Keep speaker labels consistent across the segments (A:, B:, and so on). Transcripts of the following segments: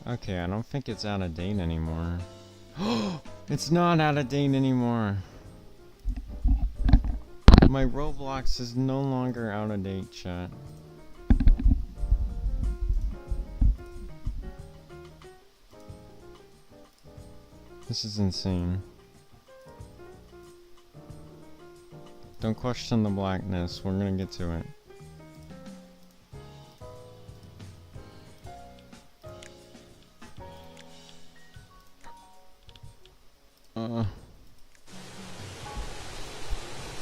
A: Okay, I don't think it's out of date anymore. It's not out of date anymore. My Roblox is no longer out of date, chat. This is insane. Don't question the blackness, we're gonna get to it.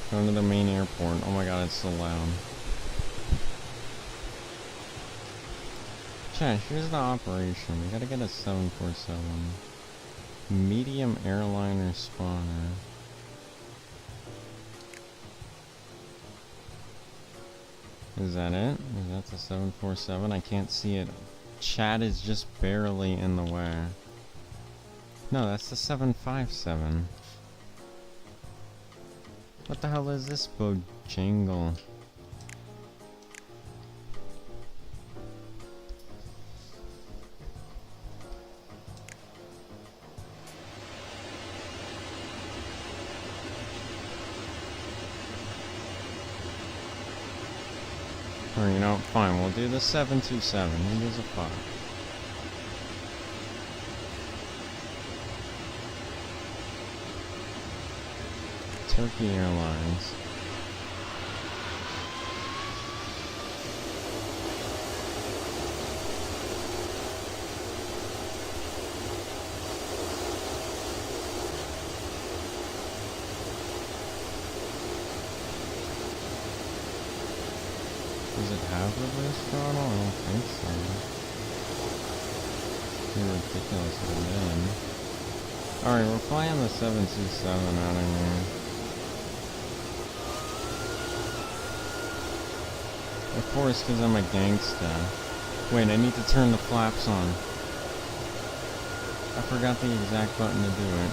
A: Going to the main airport. Oh my god, it's so loud. Chat, here's the operation. We gotta get a 747. Medium airliner spawner. Is that it? Is that the 747? I can't see it. Chat is just barely in the way. No, that's the 757. What the hell is this bojangle? Or, you know, fine, we'll do the 727. Who gives a fuck? Turkey Airlines. Does it have reverse throttle? I don't think so. It'd be ridiculous if it did. Alright, we're flying the 727 out of here. Of course, because I'm a gangsta. Wait, I need to turn the flaps on. I forgot the exact button to do it.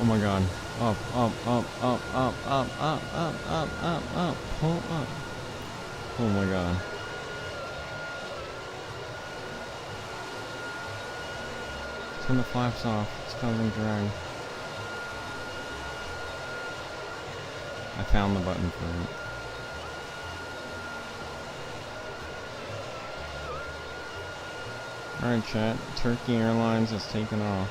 A: Oh my god. Up, up, up, up, up, up, up, up, up, up, up, pull up. Oh my god. Turn the flaps off, it's causing drag. I found the button for it. Alright chat, Turkey Airlines has taken off.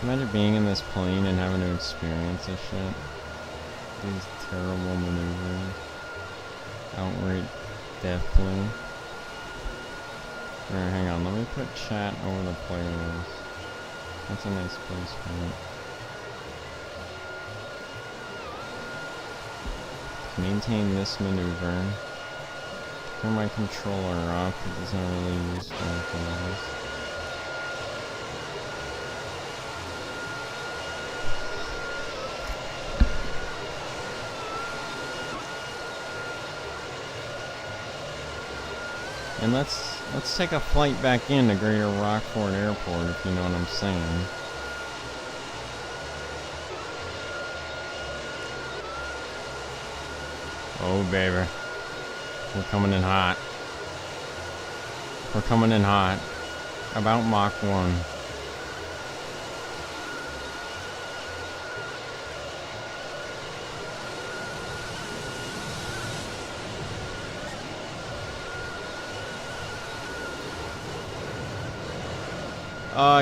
A: Imagine being in this plane and having to experience this shit. These terrible maneuvers. Outright deathly. Alright, hang on, let me put chat over the playlist. That's a nice place for it. Maintain this maneuver. Turn my controller off because it's not really useful for this. And let's take a flight back into Greater Rockport Airport, if you know what I'm saying. Oh baby, we're coming in hot. We're coming in hot. About Mach 1.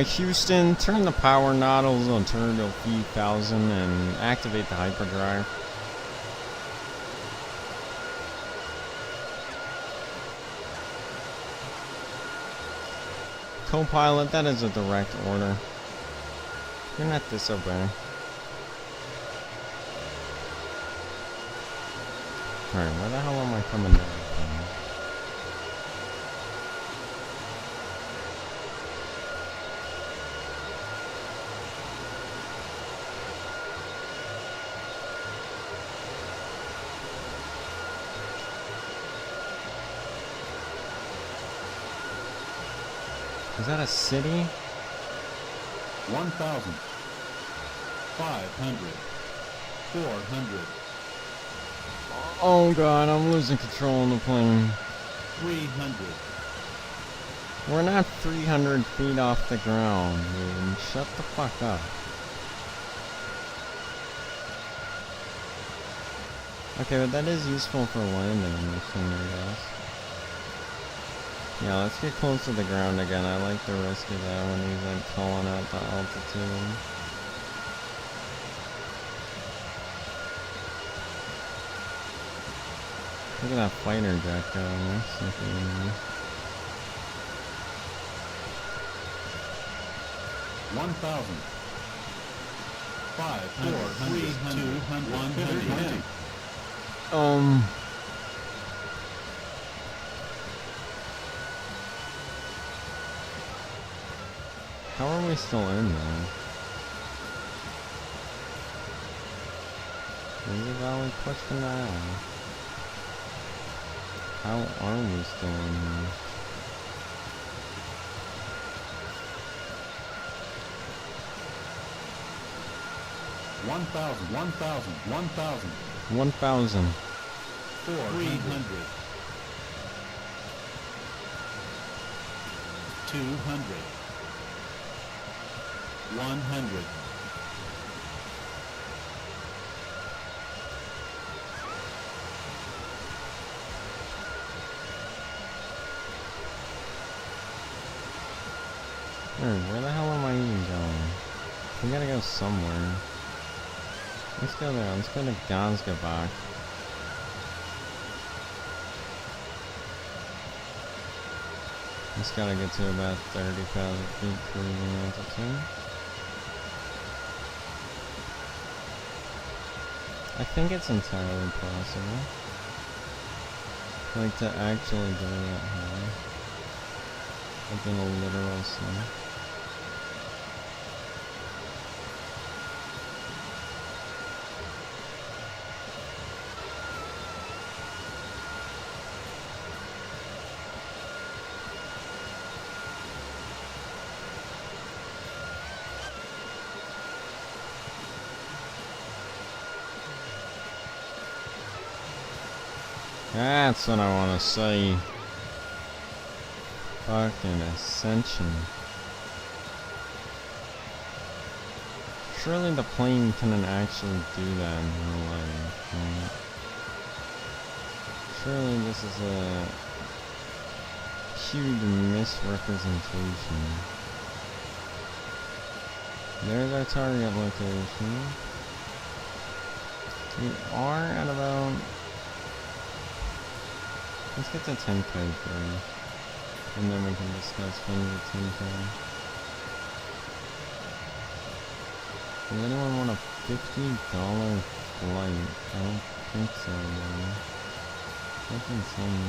A: Houston, turn the power nozzles on turbo P1000 and activate the hyperdrive. Co-pilot, that is a direct order. Do not disobey. Alright, where the hell am I coming down from? Is that a city?
B: 1,000. 500, 400,
A: Oh god, I'm losing control of the plane.
B: 300,
A: We're not 300 feet off the ground, dude. Shut the fuck up. Okay, but that is useful for landing in this thing, I guess. Yeah, let's get close to the ground again. I like the risk of that when he's like calling out the altitude. Look at that fighter jet going. That's looking
B: 1,000, 500, 300, 150.
A: How are we still in there? Is a valid question to ask. How are we still in here?
B: One thousand, 1,000,
A: 1,000.
B: 300, 200, 100.
A: Where the hell am I even going? We gotta go somewhere. Let's go there. Let's go to Gazgabach. Just gotta get to about 30,000 feet cruising altitude. I think it's entirely possible. Like to actually go that high. Like in a literal sense. That's what I want to say. Fucking ascension. Surely the plane couldn't actually do that in real life, right? Surely this is a huge misrepresentation. There's our target location. We are at about... Let's get to 10K first, and then we can discuss when we get 10K. Does anyone want a $50 flight? I don't think so, though. That's insane.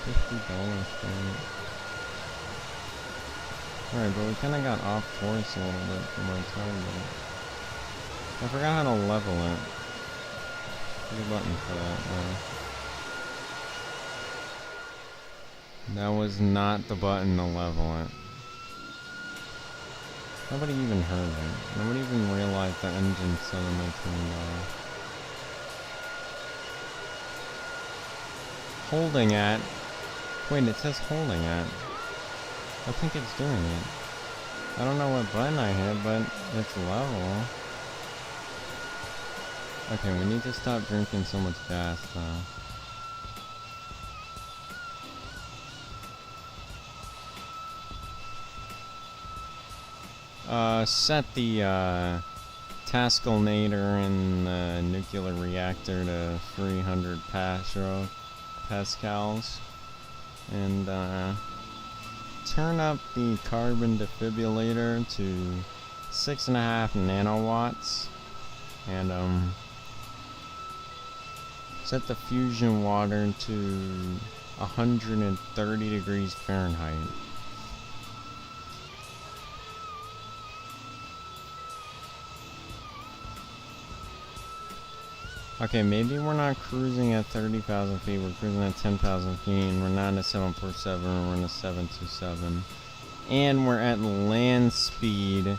A: $50 flight. Alright, but we kinda got off course a little bit from our target. I forgot how to level it. There's a button for that, though. That was not the button to level it. Nobody even heard it. Nobody even realized the engine suddenly turned off. Holding at. Wait, it says holding at. I think it's doing it. I don't know what button I hit, but it's level. Okay, we need to stop drinking so much gas, though. Set the, Tascalnator in the nuclear reactor to 300 pascals. And, turn up the carbon defibrillator to 6.5 nanowatts. And, set the fusion water to 130 degrees Fahrenheit. Okay, maybe we're not cruising at 30,000 feet, we're cruising at 10,000 feet, and we're not in a 747, we're in a 727. And we're at land speed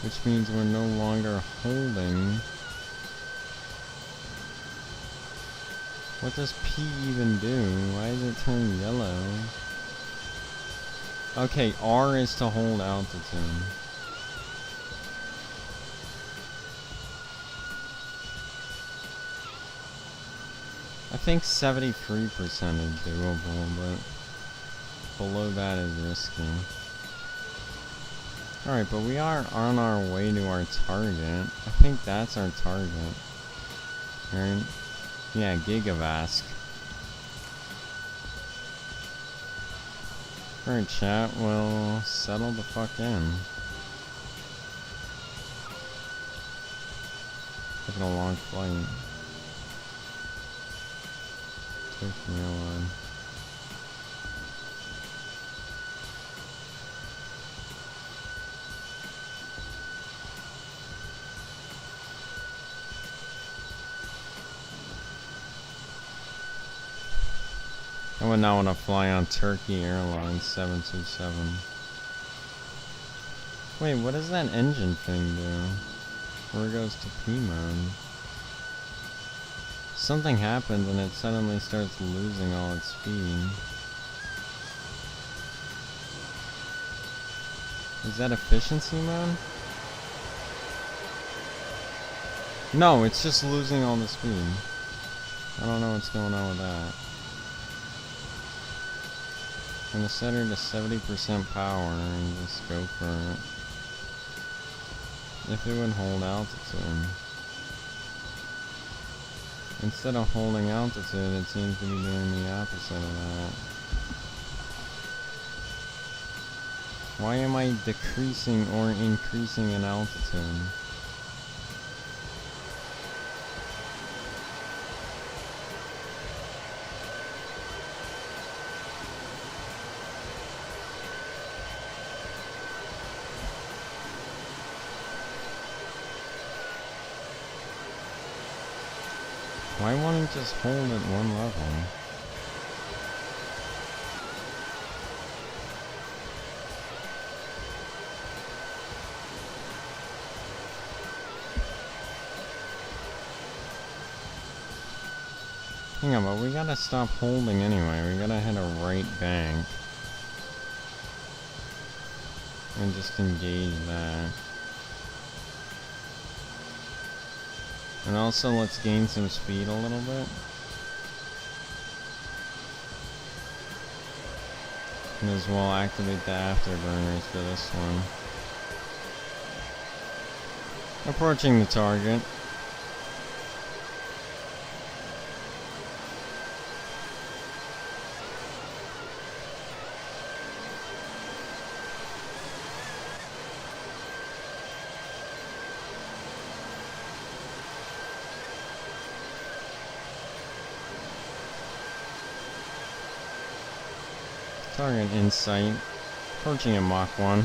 A: Which means we're no longer holding. What does P even do? Why does it turn yellow? Okay, R is to hold altitude. I think 73% is doable, but below that is risky. Alright, but we are on our way to our target. I think that's our target. Right? Yeah, Gigavask. Alright, chat, we'll settle the fuck in. Taking a long flight. Taking a long. I would not want to fly on Turkey Airlines 727. Wait, what does that engine thing do? Where goes to P mode? Something happens and it suddenly starts losing all its speed. Is that efficiency mode? No, it's just losing all the speed. I don't know what's going on with that. I'm gonna set her to 70% power and just go for it. If it would hold altitude. Instead of holding altitude, it seems to be doing the opposite of that. Why am I decreasing or increasing in altitude? Why won't it just hold at one level? Hang on, but we gotta stop holding anyway. We gotta hit a right bank. And just engage that. And also, let's gain some speed a little bit. And as well activate the afterburners for this one. Approaching the target. Target in sight. Approaching a Mach 1.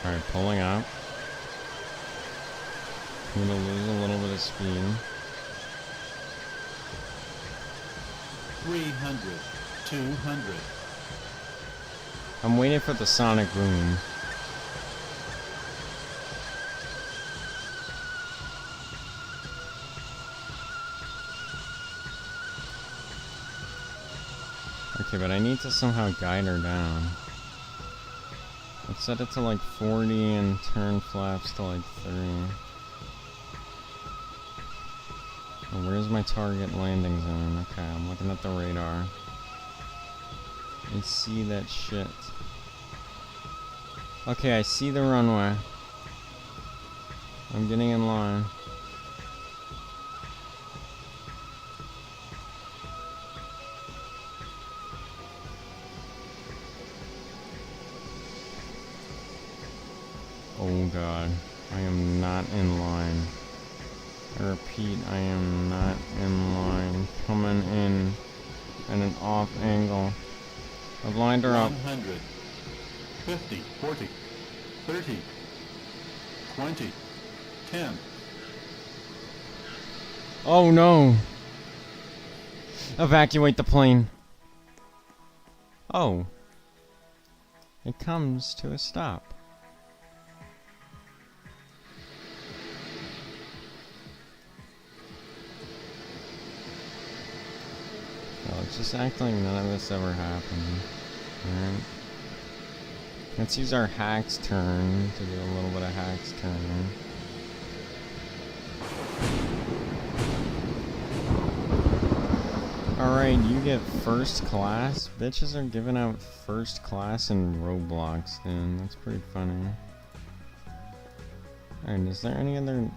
A: Alright, pulling up. I'm gonna lose a little bit of speed.
B: 300, 200.
A: I'm waiting for the sonic boom. Okay, but I need to somehow guide her down. Let's set it to like 40 and turn flaps to like 3. And where's my target landing zone? Okay, I'm looking at the radar. I see that shit. Okay, I see the runway. I'm getting in line. Oh god. I am not in line. I repeat, I am not in line. Coming in at an off angle. I've lined her up.
B: 100, 50, 40, 30, 20, 10.
A: Oh no! Evacuate the plane. Oh. It comes to a stop. Well, let's just act like none of this ever happened. Alright. Let's use our hack's turn to do a little bit of hack's turn. Alright, you get first class. Bitches are giving out first class in Roblox, dude. That's pretty funny. Alright, is there any other...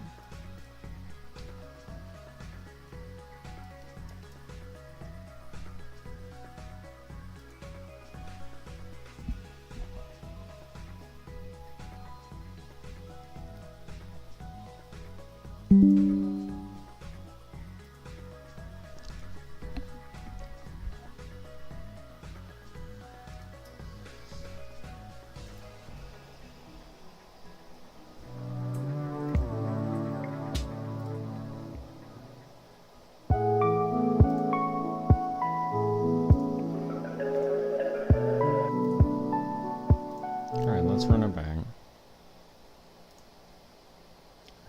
A: Alright, let's run it back.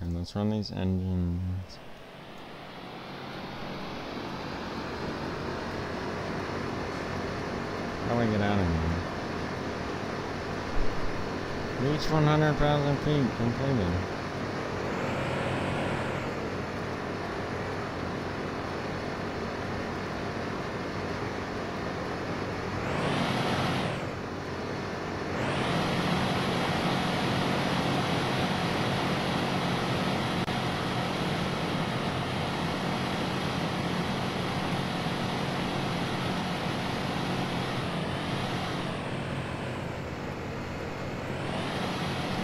A: Alright, let's run these engines. How do I get out of here? Reach 100,000 feet completed.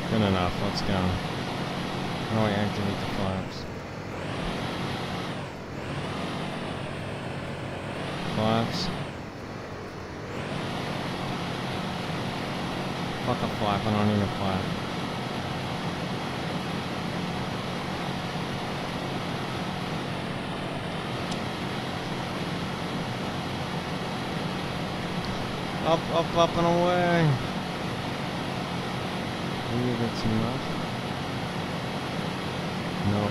A: Good enough, let's go. How do I activate the flaps? Flaps. Fuck a flap, I don't need a flap. Up and away! Maybe a bit too much. No.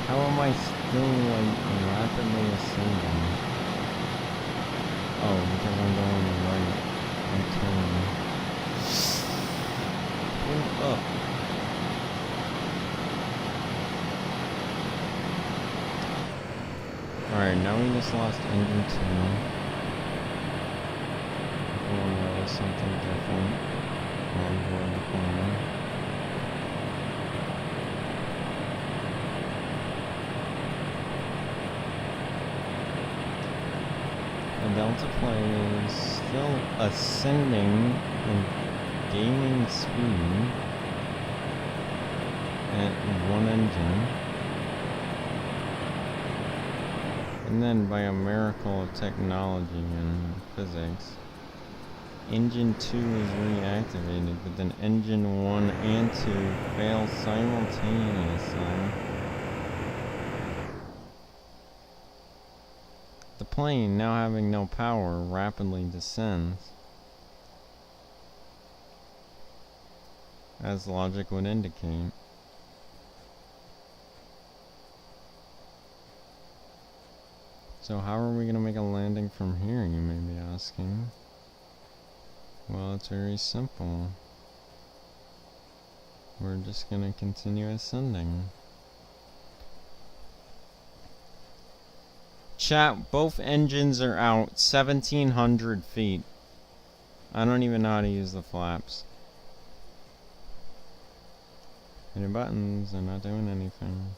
A: How am I still, like, rapidly ascending? Oh, because I'm going right. I'm turning. Pull up. Alright, now we just lost engine 2. We'll notice something different on board the plane. The Delta plane is still ascending and gaining speed at one engine. And then, by a miracle of technology and physics, engine 2 is reactivated, but then engine 1 and 2 fail simultaneously. The plane, now having no power, rapidly descends, as logic would indicate. So how are we going to make a landing from here, you may be asking? Well, it's very simple. We're just going to continue ascending. Chat, both engines are out 1,700 feet. I don't even know how to use the flaps. Any buttons, they're not doing anything.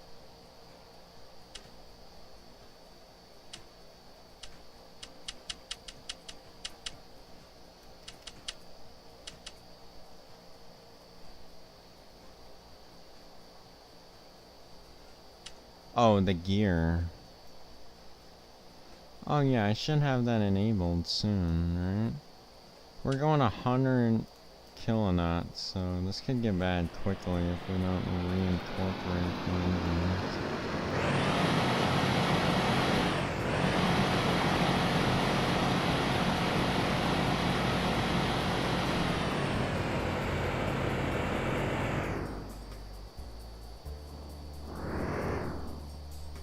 A: Oh, the gear. Oh yeah, I should have that enabled soon, right? We're going 100 kilonauts, so this could get bad quickly if we don't reincorporate the engines.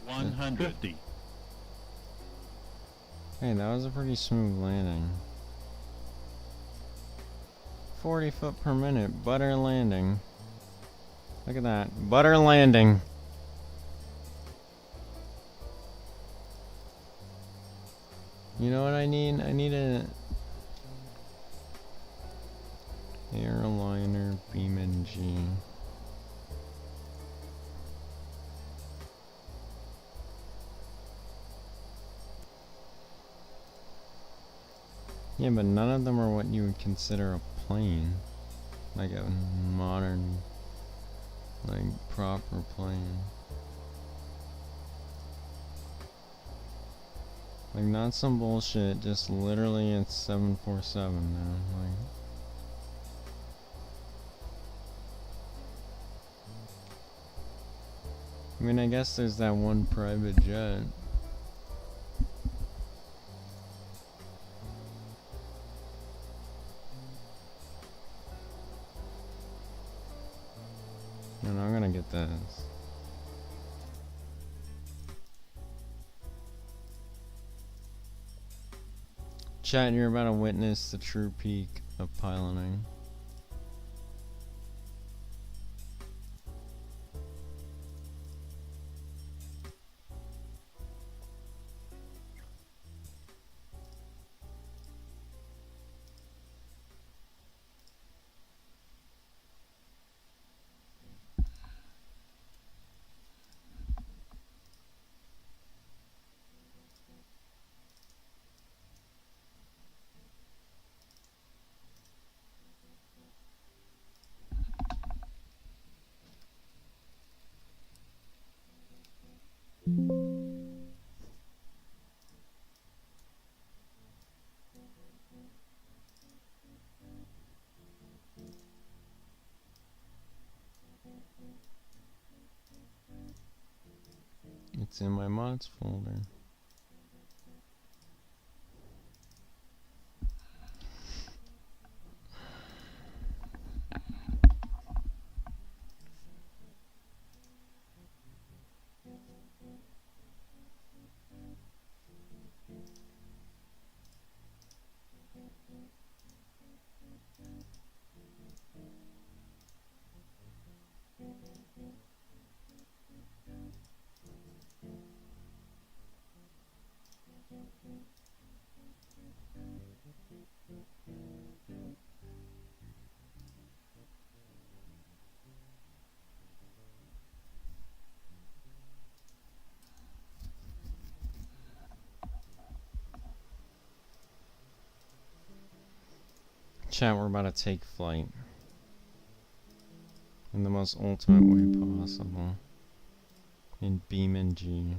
B: $150.
A: Hey, that was a pretty smooth landing. 40 foot per minute, butter landing. Look at that, butter landing. You know what I need? I need a airliner BeamNG. Yeah, but none of them are what you would consider a plane. Like a modern, like, proper plane. Like, not some bullshit, just literally it's 747 now. Like, I mean, I guess there's that one private jet. And I'm gonna get this. Chat, you're about to witness the true peak of piloting. It's in my mods folder. Chat, we're about to take flight. In the most ultimate way possible. In BeamNG.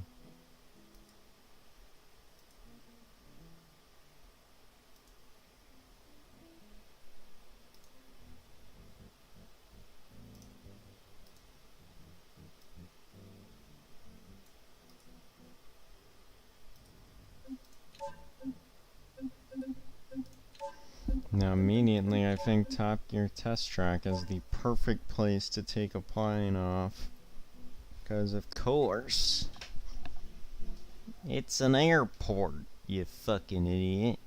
A: Now immediately I think Top Gear Test Track is the perfect place to take a plane off. Because of course, it's an airport, you fucking idiot.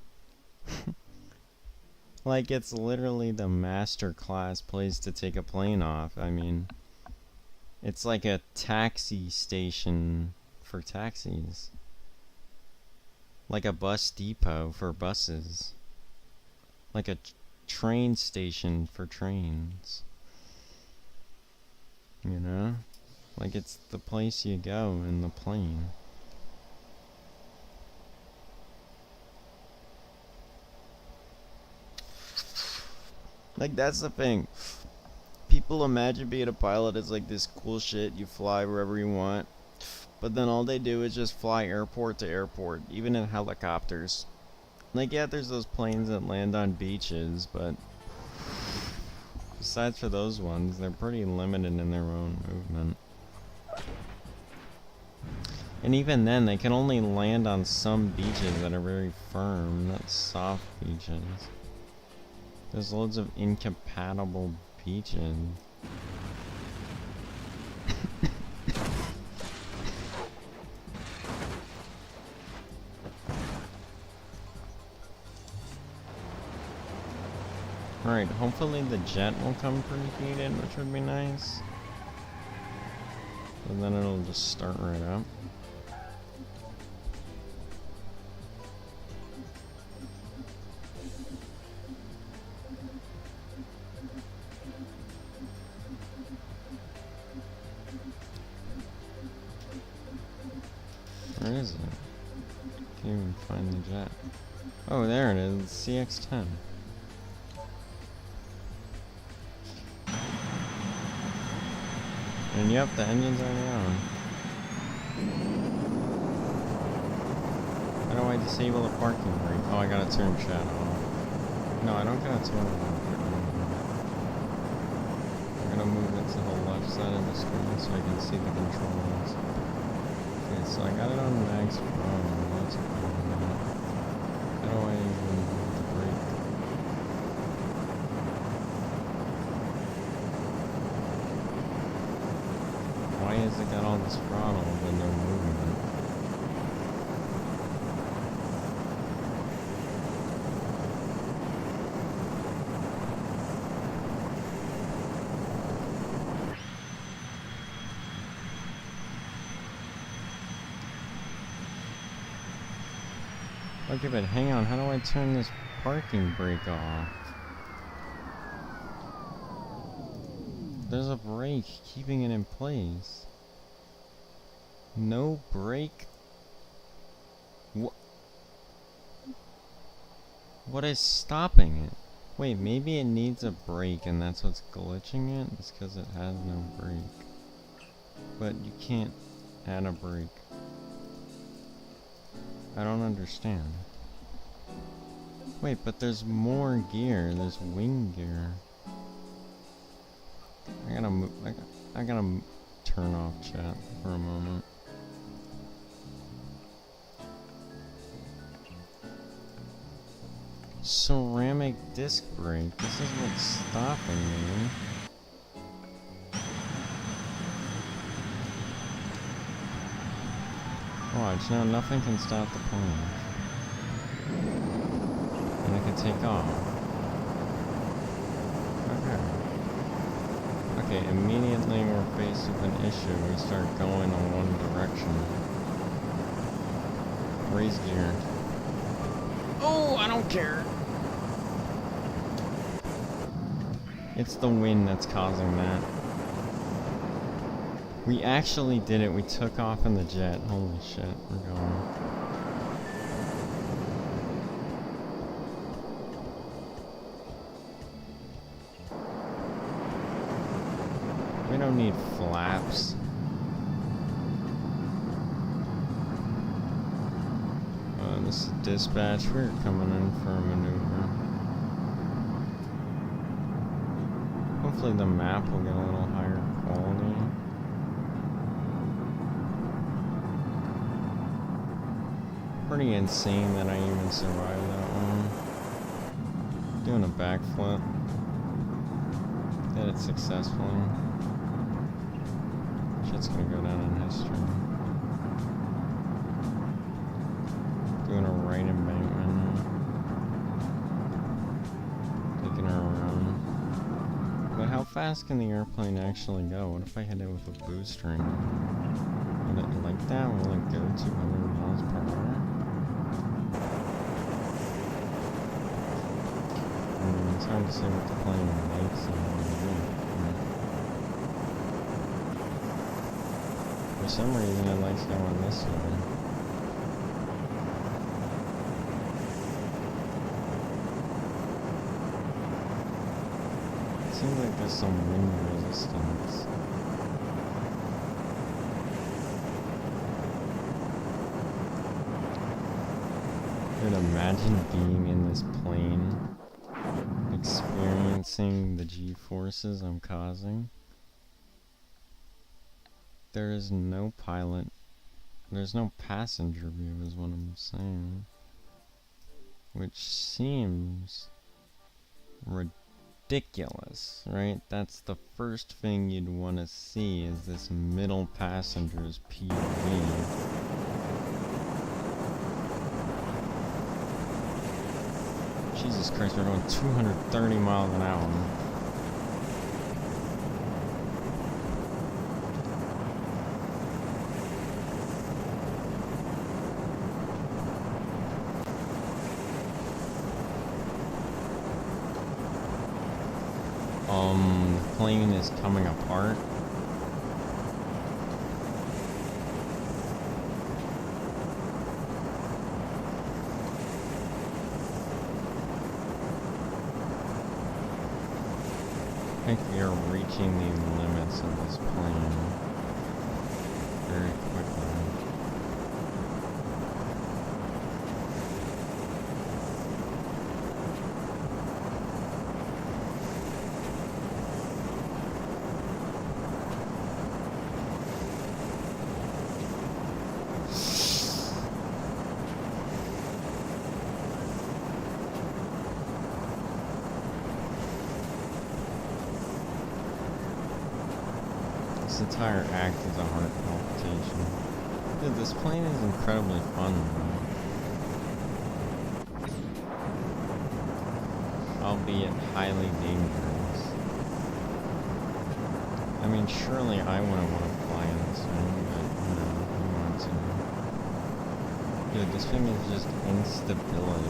A: Like, it's literally the master class place to take a plane off. I mean, it's like a taxi station for taxis. Like a bus depot for buses. Like a train station for trains. You know? Like, it's the place you go in the plane. Like, that's the thing. People imagine being a pilot is like this cool shit. You fly wherever you want. But then all they do is just fly airport to airport, even in helicopters. Like, yeah, there's those planes that land on beaches, but besides for those ones, they're pretty limited in their own movement. And even then, they can only land on some beaches that are very firm, not soft beaches. There's loads of incompatible beaches. Alright, hopefully the jet will come preheated, which would be nice. And then it'll just start right up. Where is it? Can't even find the jet. Oh, there it is. It's CX-10. And yep, the engine's already on. How do I disable the parking brake? Oh, I gotta turn chat off. No, I don't gotta turn it off. I'm gonna move it to the left side of the screen so I can see the controls. Okay, so I got it on max pro. That's cool. How do I even move the brake? Why has it got all this throttle but no movement? Okay, but hang on, how do I turn this parking brake off? There's a brake keeping it in place. No brake? What is stopping it? Wait, maybe it needs a brake and that's what's glitching it? It's because it has no brake. But you can't add a brake. I don't understand. Wait, but there's more gear. There's wing gear. I gotta move. I gotta turn off chat for a moment. Ceramic disc brake. This is what's stopping me. Watch, now nothing can stop the plane. And I can take off. Okay. Okay, immediately we're faced with an issue. We start going in one direction. Raise gear. Oh, I don't care. It's the wind that's causing that. We actually did it. We took off in the jet. Holy shit, we're going. We don't need flaps. This is dispatch. We're coming in for a maneuver. Hopefully the map will get a little higher quality. Pretty insane that I even survived that one. Doing a backflip. Did it successfully. Shit's gonna go down in history. Doing a right embankment. Taking her around. But how fast can the airplane actually go? What if I hit it with a boost ring? Would it like that? Will it go 200 miles per hour? It's hard to say what the plane likes and what it do. For some reason it likes going this way. It seems like there's some wind resistance. Dude, imagine being in this plane, experiencing the G-forces I'm causing. There is no pilot. There's no passenger view is what I'm saying. Which seems ridiculous, right? That's the first thing you'd want to see is this middle passenger's POV. Jesus Christ, we're going 230 miles an hour. The plane is coming apart. I think we are reaching the limits of this plane very quickly. This entire act is a heart palpitation. Dude, this plane is incredibly fun, though. Albeit highly dangerous. I mean, surely I wouldn't want to fly in this thing, but, you know, who wants to? Dude, this thing is just instability.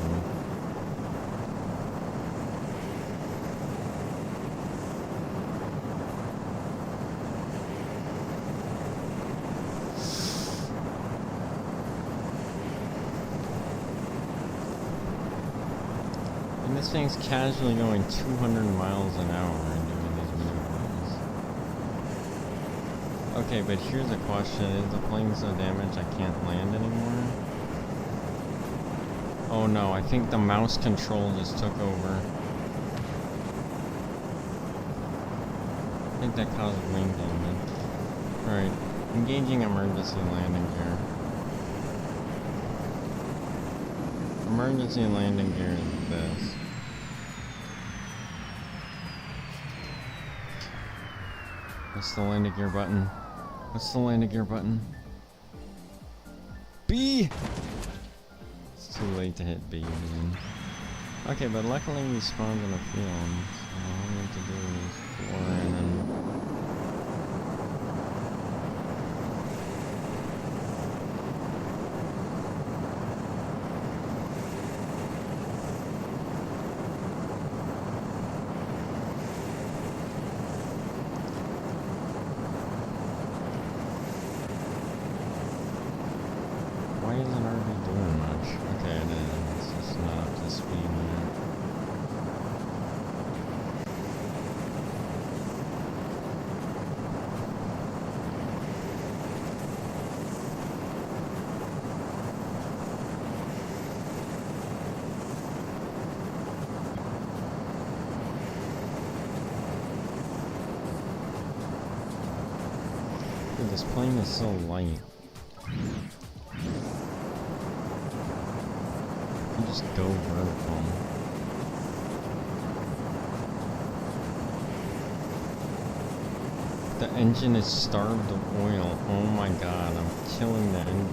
A: And this thing's casually going 200 miles an hour and doing these maneuvers. Okay, but here's a question. Is the plane so damaged I can't land anymore? Oh no, I think the mouse control just took over. I think that caused wing damage. Alright, engaging emergency landing gear. Emergency landing gear is this. What's the landing gear button? What's the landing gear button? B! It's too late to hit B again. Okay, but luckily we spawned in a field, so all we have to do is floor and then... Why isn't RV doing much? Okay, it is. It's just not up to speed yet. Dude, this plane is so light. You just go vertical. The engine is starved of oil. Oh my god, I'm killing the engine.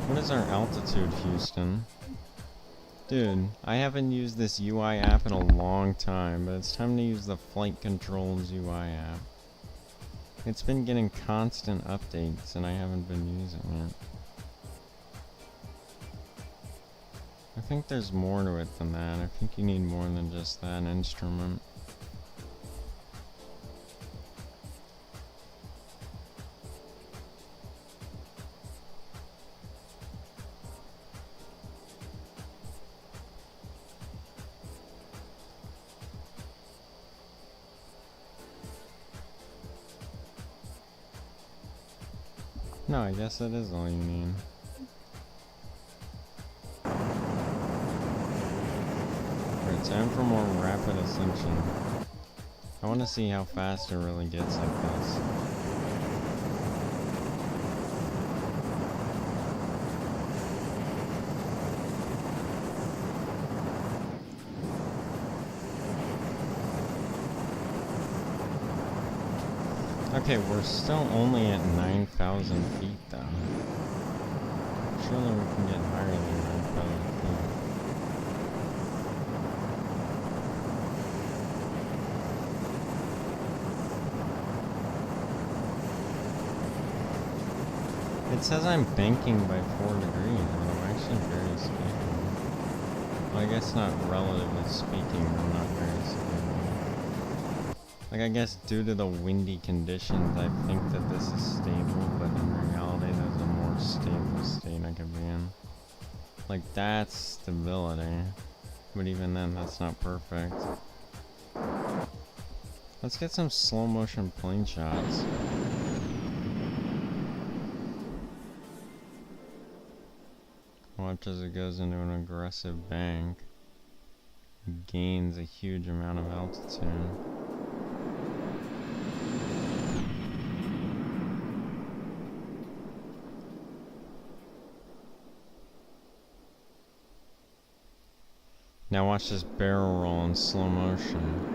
A: What is our altitude, Houston? Dude, I haven't used this UI app in a long time, but it's time to use the Flight Controls UI app. It's been getting constant updates and I haven't been using it. I think there's more to it than that. I think you need more than just that instrument. No, I guess that is all you need. Alright, time for more rapid ascension. I want to see how fast it really gets like this. Okay, we're still only at 9,000 feet though. Surely we can get higher than 9,000 feet. It says I'm banking by 4 degrees, but I'm actually very stable. Well, I guess not relatively speaking, I'm not very stable. Like, I guess due to the windy conditions, I think that this is stable, but in reality, there's a more stable state I could be in. Like, that's stability. But even then, that's not perfect. Let's get some slow motion plane shots. Watch as it goes into an aggressive bank. Gains a huge amount of altitude. Now watch this barrel roll in slow motion.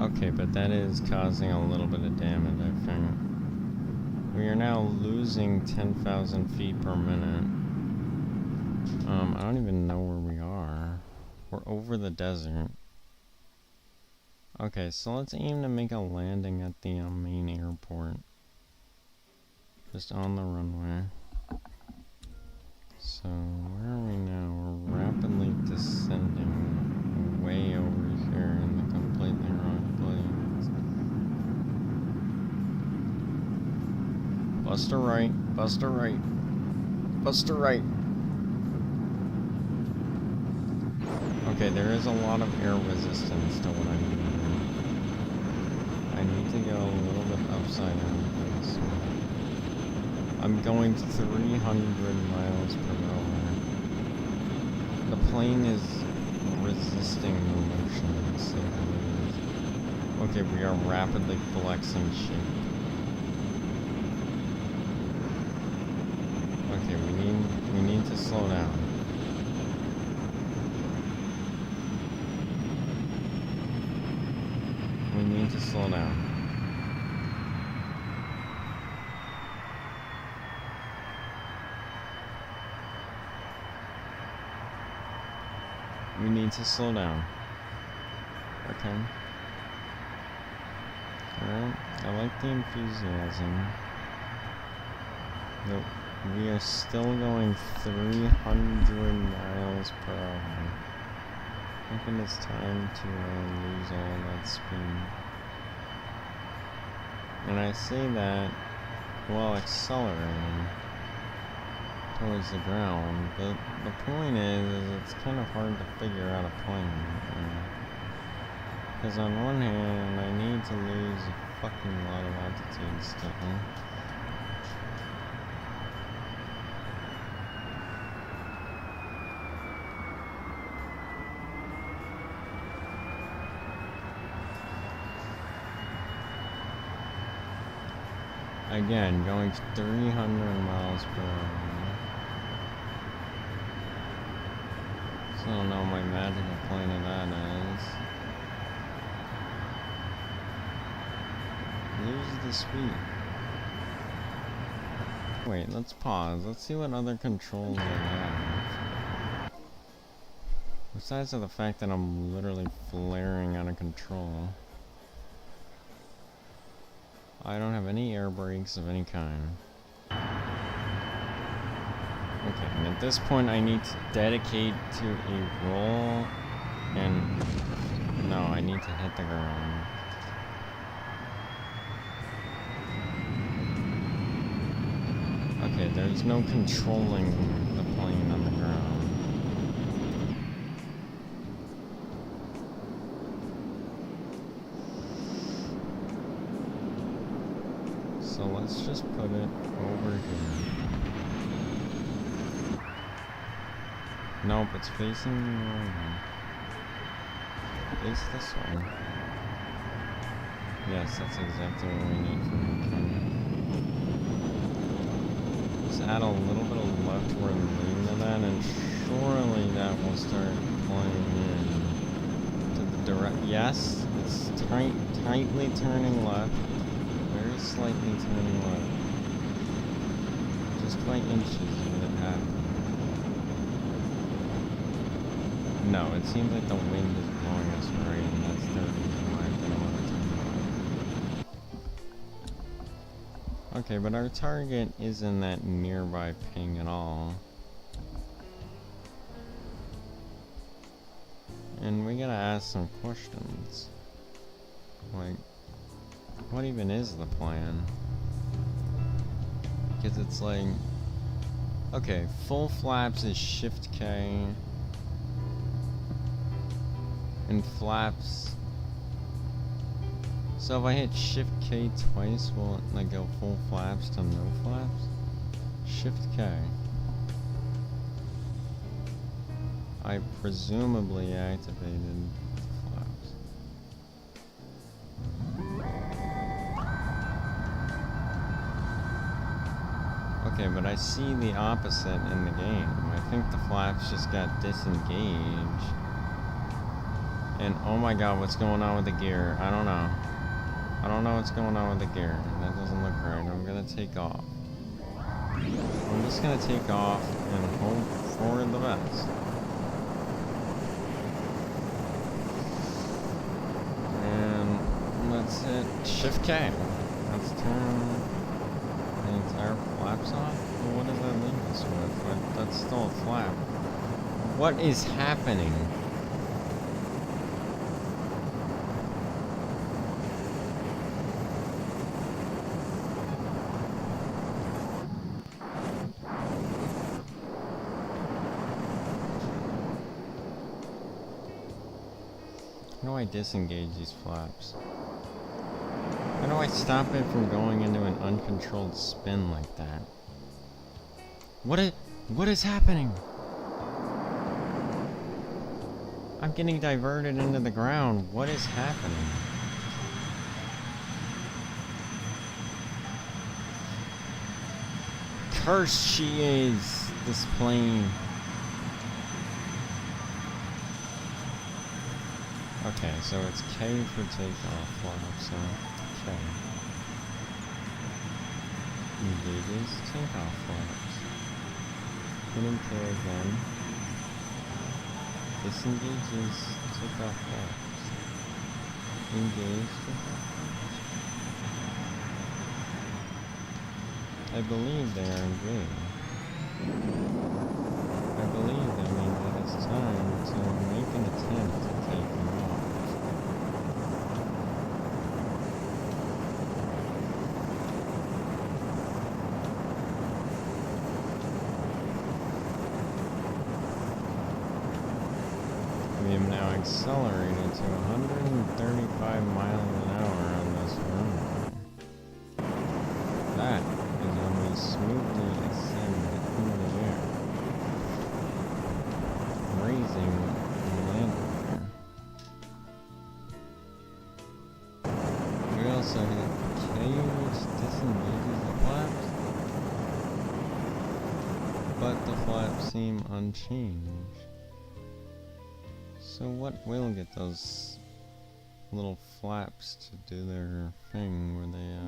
A: Okay, but that is causing a little bit of damage, I think. We are now losing 10,000 feet per minute. I don't even know where we are. We're over the desert. Okay, so let's aim to make a landing at the main airport. Just on the runway. So, where are we now? We're rapidly descending way over here in the completely wrong place. Buster right, Buster right, Buster right. Okay, there is a lot of air resistance to what I'm doing. I need to go a little bit upside down for this one. I'm going 300 miles per hour. The plane is resisting the motion, to say the least. Okay, we are rapidly flexing shape. Okay, we need to slow down. We need to slow down. We need to slow down. Okay. Alright, I like the enthusiasm. Nope. We are still going 300 miles per hour. I think it's time to lose all that speed. And I say that while accelerating towards the ground, but the point is it's kind of hard to figure out a plane. Because on one hand, I need to lose a fucking lot of altitude still. Again, going 300 miles per hour. So I don't know what my magical plane of that is. Lose the speed. Wait, let's pause. Let's see what other controls I have. Besides the fact that I'm literally flaring out of control. I don't have any air brakes of any kind. Okay, and at this point I need to dedicate to a roll, and no, I need to hit the ground. Okay, there's no controlling the plane on the ground. So let's just put it over here. Nope, it's facing the wrong way. Face this way. Yes, that's exactly what we need from the camera. Just add a little bit of leftward lean to that, and surely that will start playing in to the direct. Yes, it's tightly turning left. Very slightly turning left. Just by inches would it happen. No, it seems like the wind is blowing us right, and that's the reason why I didn't want to turn left. Okay, but our target isn't that nearby ping at all. And we gotta ask some questions. Like, what even is the plan? Because it's like, okay, full flaps is Shift K, and flaps. So if I hit Shift K twice, will it like go full flaps to no flaps? Shift K. I presumably activated flaps. Okay, but I see the opposite in the game. I think the flaps just got disengaged. And oh my god, what's going on with the gear? I don't know. I don't know what's going on with the gear. That doesn't look right. I'm gonna take off. I'm just gonna take off and hope for the best. And let's hit Shift K. Let's turn the entire flaps off. Well, what does that leave us with? Like, that's still a flap. What is happening? How do I disengage these flaps? How do I stop it from going into an uncontrolled spin like that? What is happening? I'm getting diverted into the ground. What is happening? Cursed she is, this plane. Okay, so it's K for takeoff flap, so K. Engages takeoff flaps. Hitting K again. Disengages takeoff flaps. Engage takeoff flaps. I believe they are engaged. I believe that means that it's time to make an attempt to take them off. We have now accelerated to 135 miles an hour on this runway. That is when we smoothly ascend into the air, raising and landing there. We also hit K, which disengages the flaps, but the flaps seem unchanged. So what will get those little flaps to do their thing where they,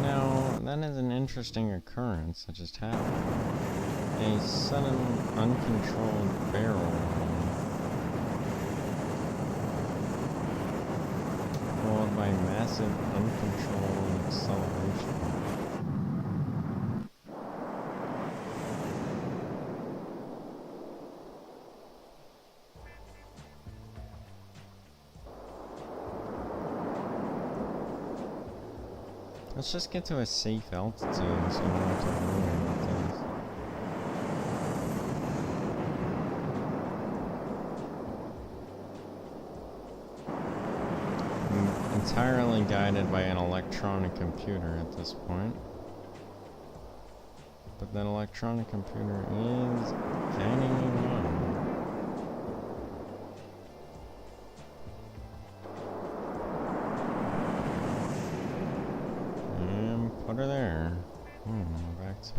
A: Now, that is an interesting occurrence that just happened. A sudden, uncontrolled barrel roll, followed by massive, uncontrolled acceleration. Let's just get to a safe altitude so we don't have to worry about this. I'm entirely guided by an electronic computer at this point. But that electronic computer is guiding me wrong. Put her there. Back to it.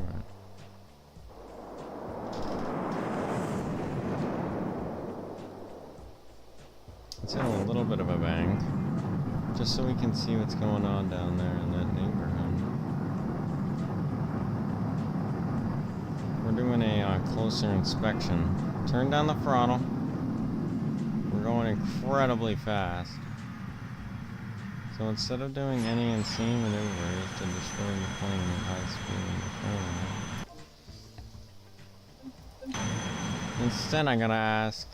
A: Let's hit a little bit of a bank, just so we can see what's going on down there in that neighborhood. We're doing a closer inspection. Turn down the throttle. We're going incredibly fast. So instead of doing any insane maneuvers to destroy the plane at high speed, instead I gotta ask,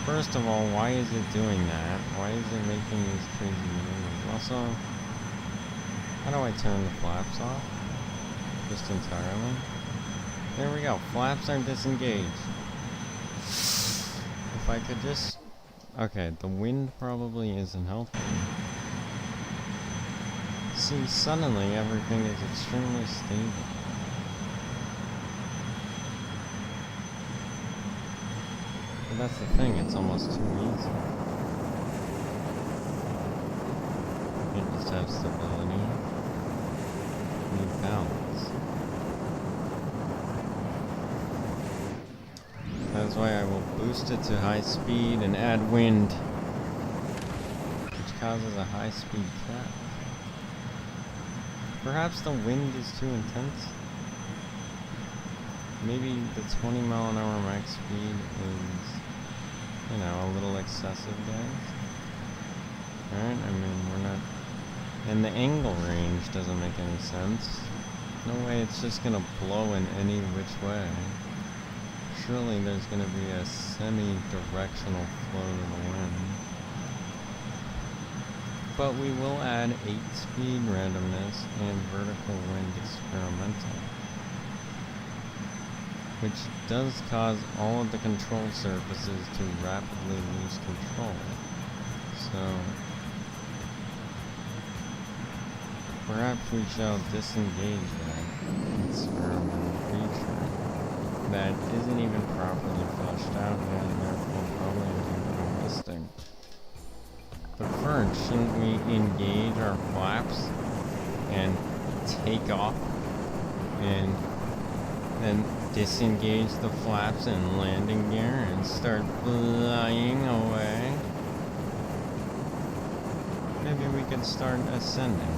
A: first of all, why is it doing that? Why is it making these crazy maneuvers? Also, how do I turn the flaps off? Just entirely? There we go, flaps are disengaged. If I could just... Okay, the wind probably isn't helping. See, suddenly everything is extremely stable. But that's the thing, it's almost too easy. You just have stability. You need balance. That's why I will boost it to high speed and add wind, which causes a high speed crash. Perhaps the wind is too intense. Maybe the 20 mile an hour max speed is, you know, a little excessive, guys. Alright, I mean, we're not... And the angle range doesn't make any sense. No way it's just gonna blow in any which way. Surely there's gonna be a semi-directional flow to the wind. But we will add 8-speed randomness and vertical wind experimental, which does cause all of the control surfaces to rapidly lose control. So perhaps we shall disengage that experimental feature that isn't even properly fleshed out and therefore probably isn't realistic. But first, shouldn't we engage our flaps and take off and then disengage the flaps in landing gear and start flying away? Maybe we could start ascending.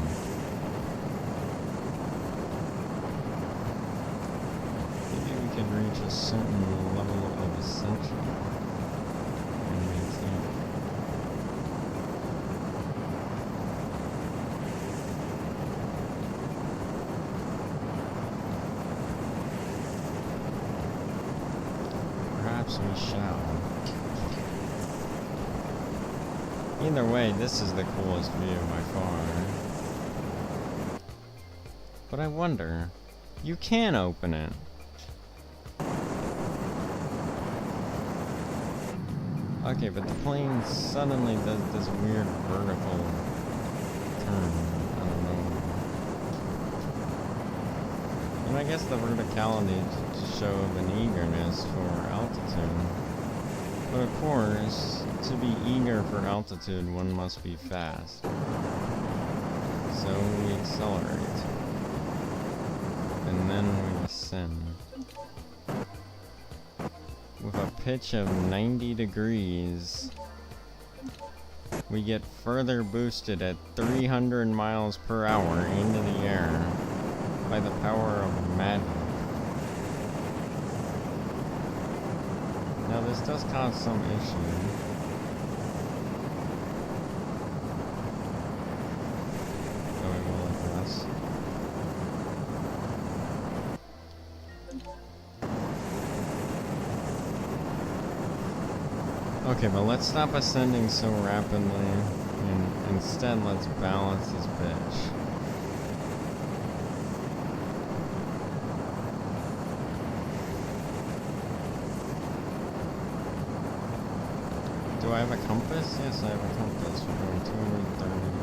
A: Maybe we could reach a certain level of ascension and maintain it. We shall. Either way, this is the coolest view by far. But I wonder, you can open it. Okay, but the plane suddenly does this weird vertical turn. I don't know. And I guess the verticality to show an eagerness for altitude. But of course, to be eager for altitude, one must be fast. So we accelerate. And then we ascend. With a pitch of 90 degrees, we get further boosted at 300 miles per hour into the air by the power of magic. Now this does cause some issue. So we will address. Okay, but let's stop ascending so rapidly, and instead let's balance this bitch. Do I have a compass? Yes, I have a compass. We're going 230 degrees.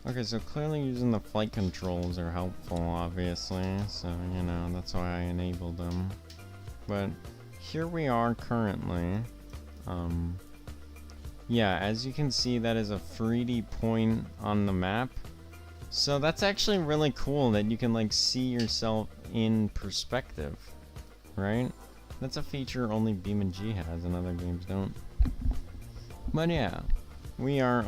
A: Okay, so clearly using the flight controls are helpful, obviously. So, you know, that's why I enabled them. But here we are currently. Yeah, as you can see, that is a 3D point on the map. So that's actually really cool that you can like see yourself in perspective, right? That's a feature only BeamNG has and other games don't. But yeah, we are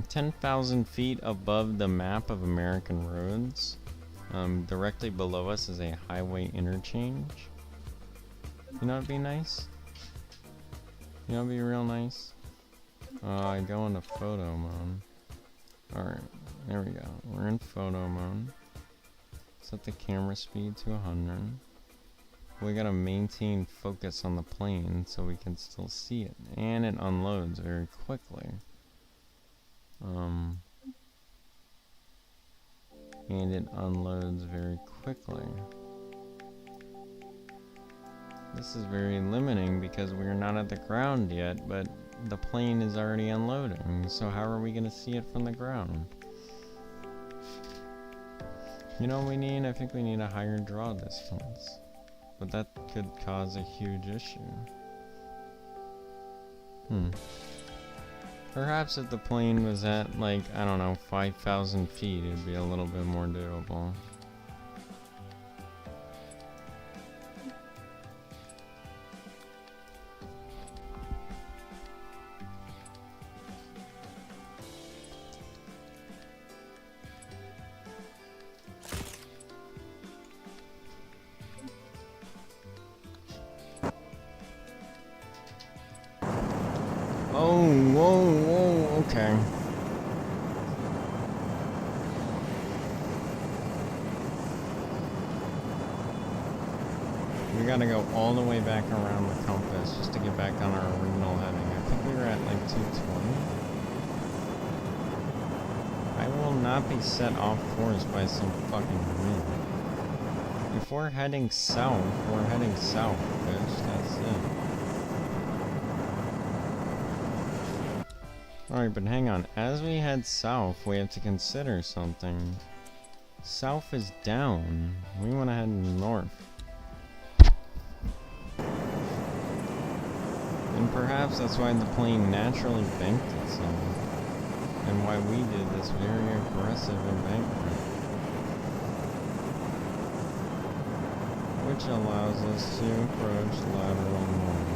A: 10,000 feet above the map of American roads. Directly below us is a highway interchange. You know, it'd be nice. You know, it'd be real nice. I go into photo mode. Alright, there we go. We're in photo mode. Set the camera speed to 100. We gotta maintain focus on the plane so we can still see it. And it unloads very quickly. And it unloads very quickly. This is very limiting because we're not at the ground yet, but the plane is already unloading. So how are we gonna see it from the ground? You know what we need? I think we need a higher draw distance. But that could cause a huge issue. Perhaps if the plane was at, like, I don't know, 5,000 feet, it'd be a little bit more doable. Oh, whoa, okay. We gotta go all the way back around the compass just to get back on our original heading. I think we were at like 220. I will not be set off course by some fucking wind. If we're heading south, we're heading south, bitch. That's it. Alright, but hang on. As we head south, we have to consider something. South is down. We want to head north. And perhaps that's why the plane naturally banked itself. And why we did this very aggressive embankment. Which allows us to approach lateral north.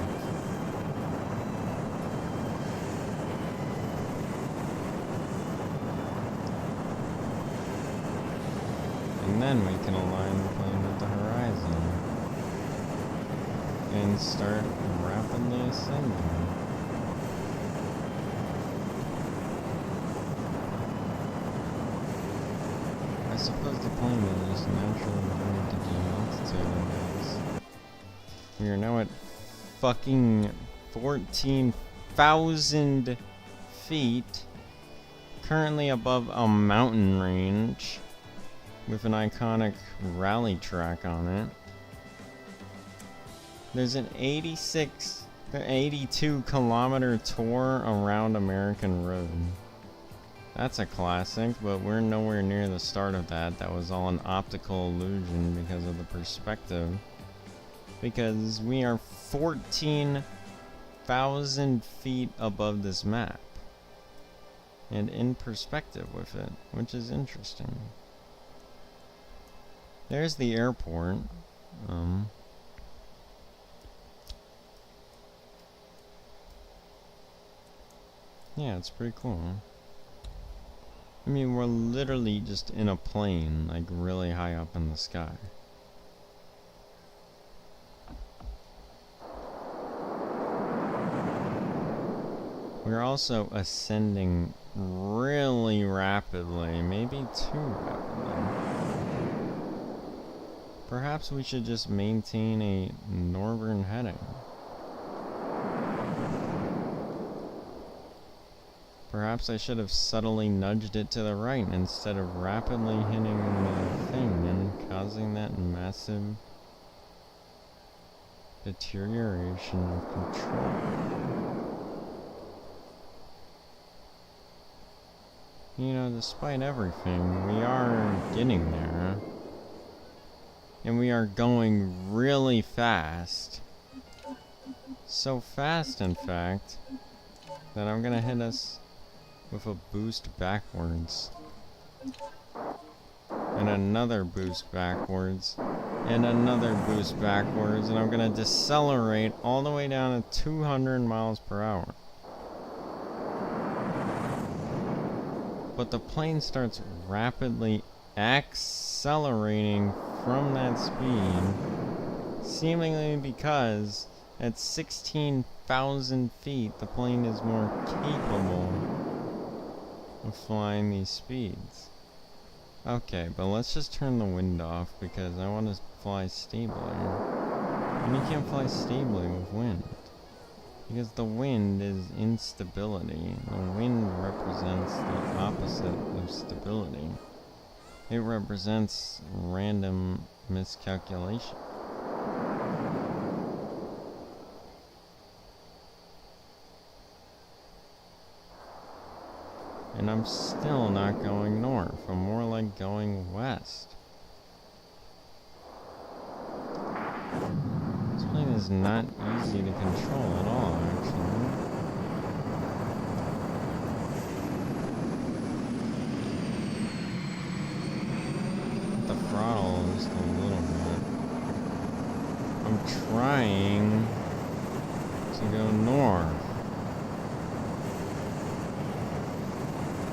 A: And then we can align the plane with the horizon and start rapidly ascending. I suppose the plane is just naturally going to gain altitude, I guess. We are now at fucking 14,000 feet, currently above a mountain range with an iconic rally track on it. There's an 82 kilometer tour around American Road. That's a classic, but we're nowhere near the start of that. That was all an optical illusion because of the perspective. Because we are 14,000 feet above this map. And in perspective with it, which is interesting. There's the airport. Yeah, it's pretty cool. I mean, we're literally just in a plane, like really high up in the sky. We're also ascending really rapidly, maybe too rapidly. Perhaps we should just maintain a northern heading. Perhaps I should have subtly nudged it to the right instead of rapidly hitting the thing and causing that massive Deterioration of control. You know, despite everything, we are getting there. And we are going really fast. So fast, in fact, that I'm gonna hit us with a boost backwards. And another boost backwards. And another boost backwards. And I'm gonna decelerate all the way down to 200 miles per hour. But the plane starts rapidly accelerating from that speed, seemingly because at 16,000 feet the plane is more capable of flying these speeds. Okay, but let's just turn the wind off because I want to fly stably. And you can't fly stably with wind. Because the wind is instability. The wind represents the opposite of stability. It represents random miscalculation. And I'm still not going north. I'm more like going west. This plane is not easy to control at all, actually. The throttle just a little bit. I'm trying to go north.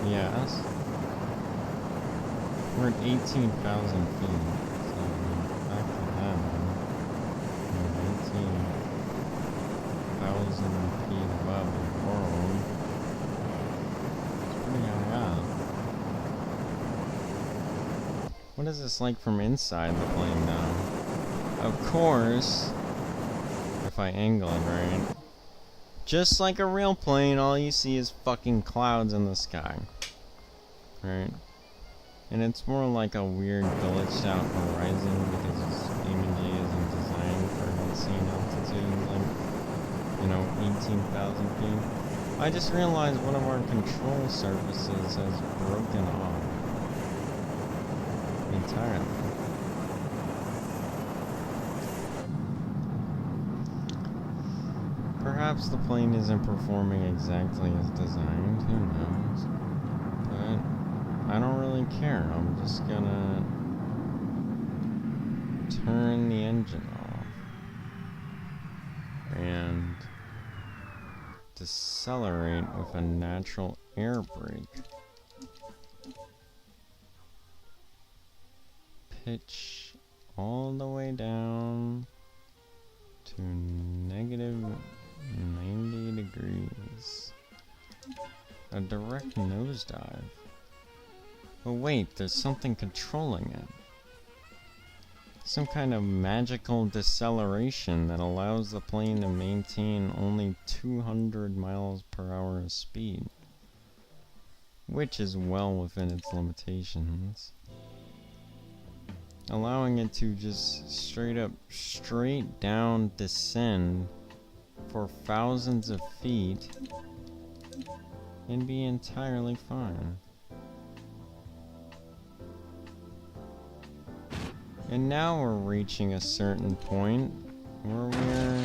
A: Yes. We're at 18,000 feet. So back to that. 18,000 feet above the world. It's pretty high up. What is this like from inside the plane now? Of course, if I angle it right, just like a real plane, all you see is fucking clouds in the sky. Right? And it's more like a weird glitched out horizon because BMG isn't designed for insane altitude, like, you know, 18,000 feet. I just realized one of our control surfaces has broken off entirely. Perhaps the plane isn't performing exactly as designed, who knows? But I don't really care. I'm just gonna turn the engine off and decelerate with a natural air brake. Pitch all the way down to negative 90 degrees. A direct nosedive. But wait, there's something controlling it. Some kind of magical deceleration that allows the plane to maintain only 200 miles per hour of speed, which is well within its limitations, allowing it to just straight down descend for thousands of feet and be entirely fine. And now we're reaching a certain point where we're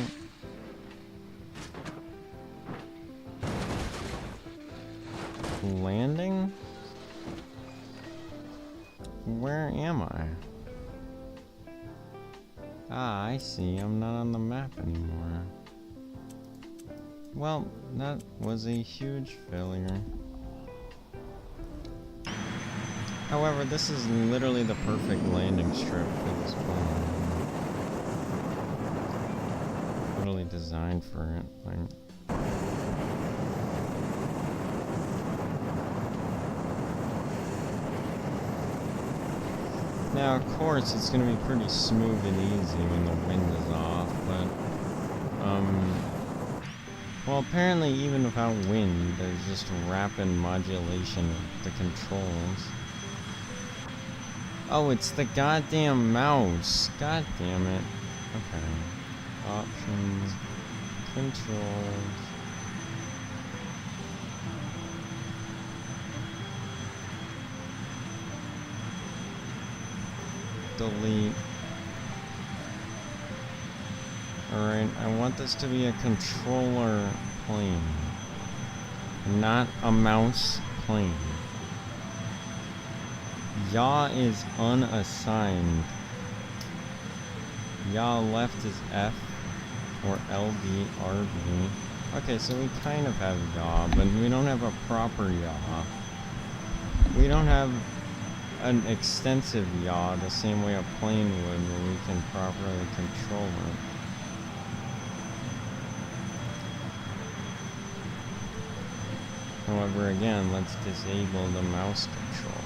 A: landing? Where am I? Ah, I see. I'm not on the map anymore. Well, that was a huge failure. However, this is literally the perfect landing strip for this plane. Literally designed for it. Like, now, of course, it's going to be pretty smooth and easy when the wind is off, but, well, apparently even without wind, there's just rapid modulation of the controls. Oh, it's the goddamn mouse. God damn it. Okay. Options. Controls. Delete. Alright, I want this to be a controller plane, not a mouse plane. Yaw is unassigned. Yaw left is F or LB, RB. Okay, so we kind of have yaw, but we don't have a proper yaw. We don't have an extensive yaw the same way a plane would, where we can properly control it. However, again, let's disable the mouse control.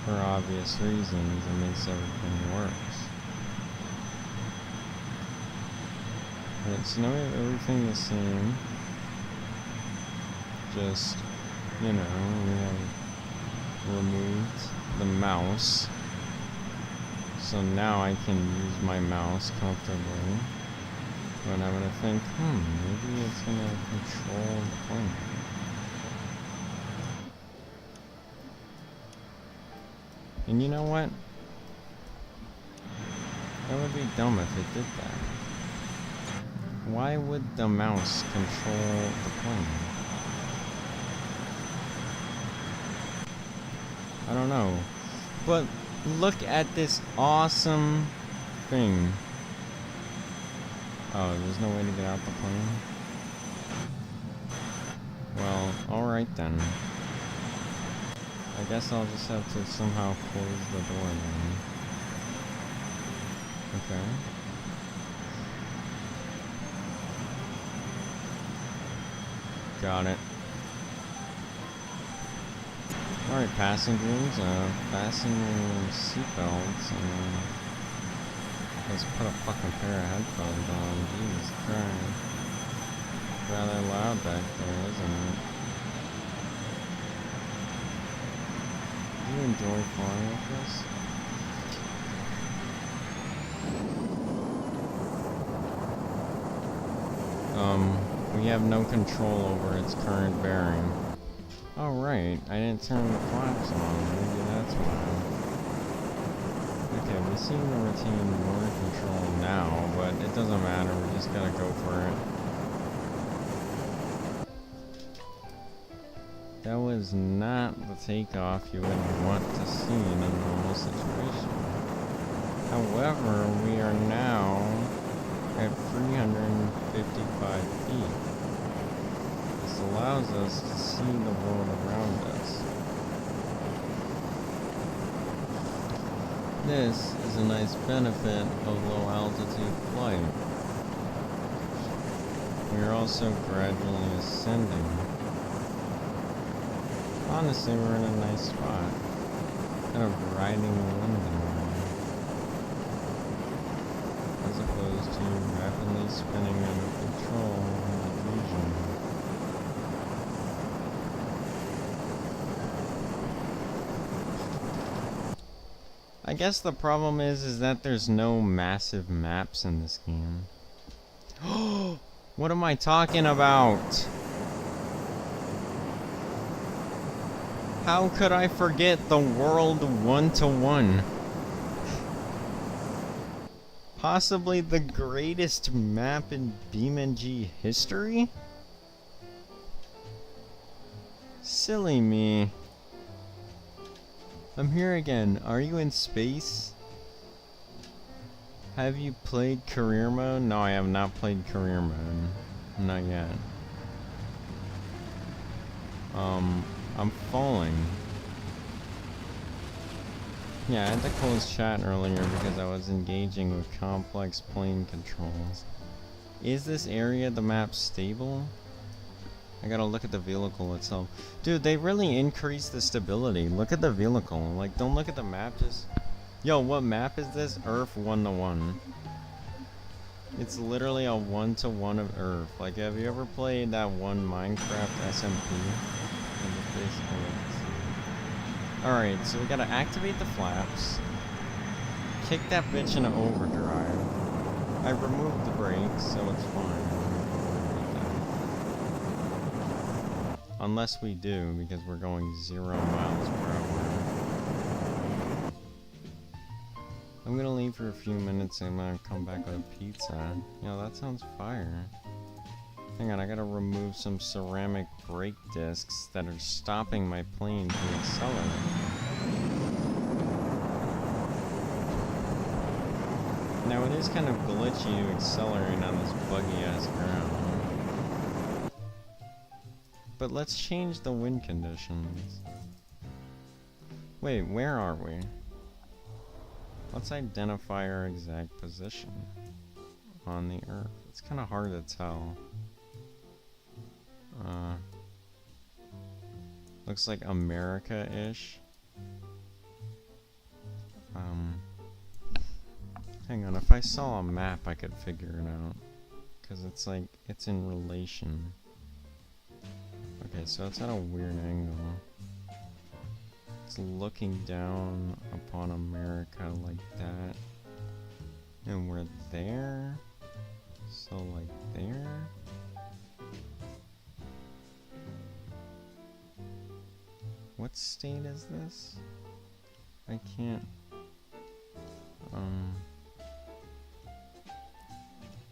A: For obvious reasons, it makes everything worse. Alright, so now we have everything the same. Just, you know, we have removed the mouse. So now I can use my mouse comfortably. But I'm gonna think, maybe it's gonna control the plane. And you know what? That would be dumb if it did that. Why would the mouse control the plane? I don't know. But look at this awesome thing. Oh, there's no way to get out the plane? Well, alright then. I guess I'll just have to somehow close the door then. Okay. Got it. Alright, passengers, fasten your seatbelts and let's put a fucking pair of headphones on. Jesus Christ. Rather loud back there, isn't it? Do you enjoy flying with this? We have no control over its current bearing. Oh right, I didn't turn the flaps on, maybe that's why. Okay, we seem to retain more control now, but it doesn't matter, we just gotta go for it. That was not the takeoff you would want to see in a normal situation. However, we are now at 355 feet. This allows us to see the world around us. This is a nice benefit of low altitude flight. We are also gradually ascending. Honestly, we're in a nice spot. Kind of riding the wind around. As opposed to rapidly spinning out of control in the region. I guess the problem is that there's no massive maps in this game. What am I talking about? How could I forget the world 1-to-1? Possibly the greatest map in BeamNG history? Silly me. I'm here again. Are you in space? Have you played career mode? No, I have not played career mode. Not yet. I'm falling. Yeah, I had to close chat earlier because I was engaging with complex plane controls. Is this area the map stable? I gotta look at the vehicle itself. Dude, they really increased the stability. Look at the vehicle. Like, don't look at the map, just... Yo, what map is this? Earth 1-to-1. It's literally a 1-to-1 of Earth. Like, have you ever played that one Minecraft SMP? Alright, so we gotta activate the flaps. kicked that bitch into overdrive. I removed the brakes, so it's fine. Unless we do, because we're going 0 miles per hour. I'm gonna leave for a few minutes and I'm gonna come back with a pizza. Yeah, that sounds fire. Hang on, I gotta remove some ceramic brake discs that are stopping my plane to accelerate. Now it is kind of glitchy to accelerate on this buggy ass ground. But let's change the wind conditions. Wait, where are we? Let's identify our exact position on the Earth. It's kind of hard to tell. Looks like America-ish. Hang on, if I saw a map I could figure it out. Because it's like, it's in relation. Okay, so it's at a weird angle. It's looking down upon America like that. And we're there. So like there. What state is this? I can't.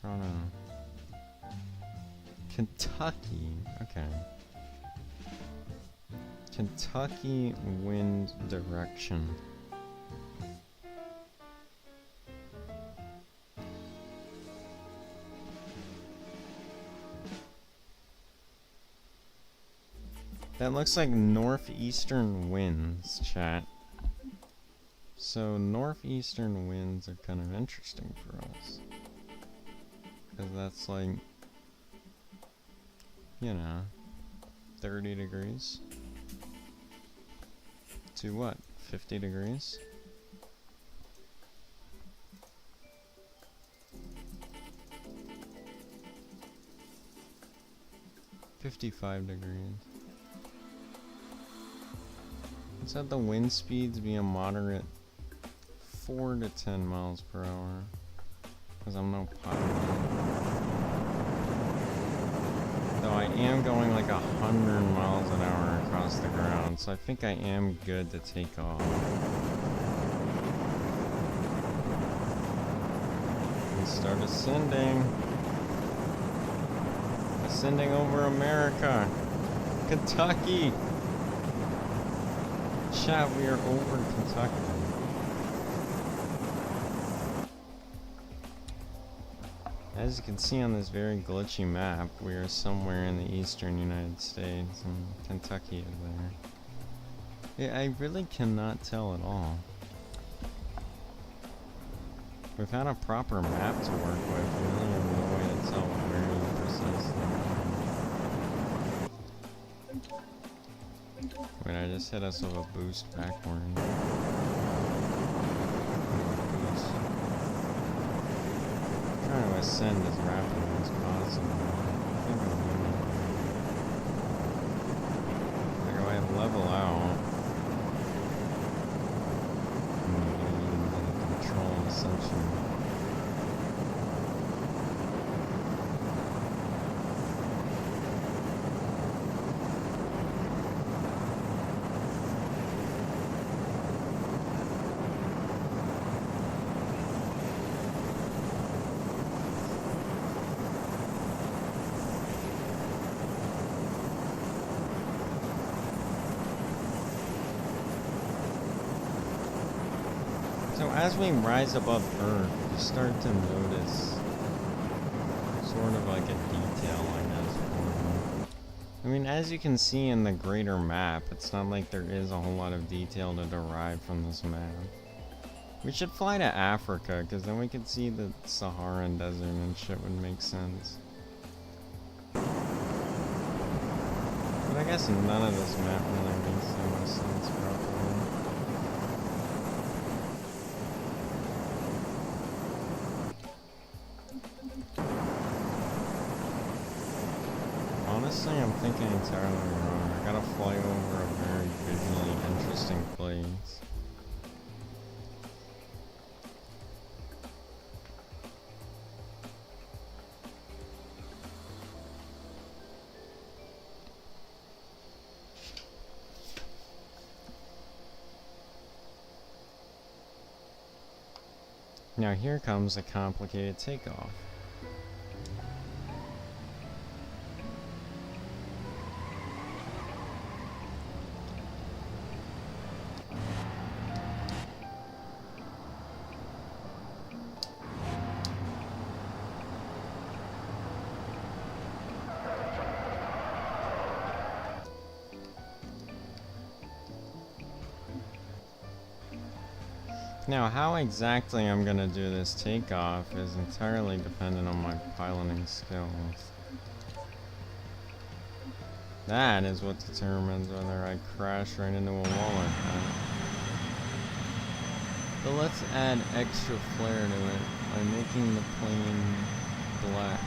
A: I don't know. Kentucky. Okay. Kentucky wind direction. That looks like northeastern winds, chat. So northeastern winds are kind of interesting for us. Because that's like, you know, 30 degrees. To what? 50 degrees? $55 degrees. Let's have the wind speeds be a moderate 4 to 10 miles per hour. Because I'm no pilot. Though I am going like 100 miles an hour across the ground, so I think I am good to take off. We start ascending. Ascending over America. Kentucky! Chat, we are over Kentucky. As you can see on this very glitchy map, we are somewhere in the eastern United States, and Kentucky is there. Yeah, I really cannot tell at all. We've had a proper map to work with, we really have no way to tell where precisely. Wait, I just hit us with a boost backward. Trying to ascend as rapidly as possible. I think I'm doing it. Like, if I level out, I'm gonna control essentially. So as we rise above Earth, you start to notice sort of like a detail, I guess. I mean, as you can see in the greater map, it's not like there is a whole lot of detail to derive from this map. We should fly to Africa, because then we could see the Saharan desert and shit would make sense. But I guess none of this map really makes so much sense properly. Honestly, I'm thinking entirely wrong. I gotta fly over a very visually interesting place. Now here comes a complicated takeoff. Now, how exactly I'm gonna do this takeoff is entirely dependent on my piloting skills. That is what determines whether I crash right into a wall or not. But let's add extra flair to it by making the plane black.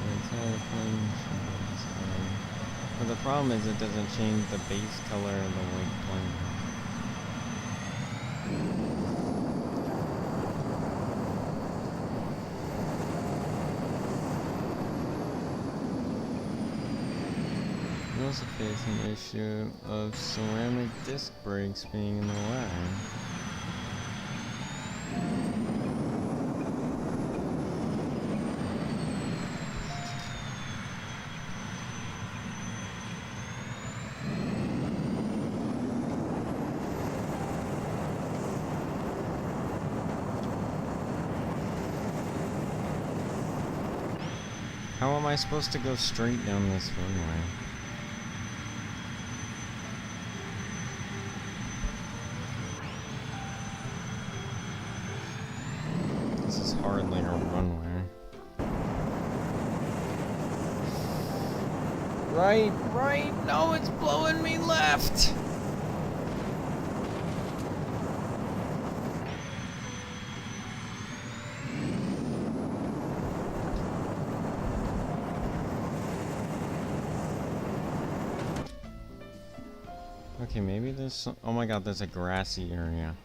A: The entire plane should be this color. But the problem is it doesn't change the base color of the white plane. We also face an issue of ceramic disc brakes being in the way. How am I supposed to go straight down this runway? This is hardly a runway. Right, no, it's blowing me left! Okay, maybe there's some— oh my god, there's a grassy area.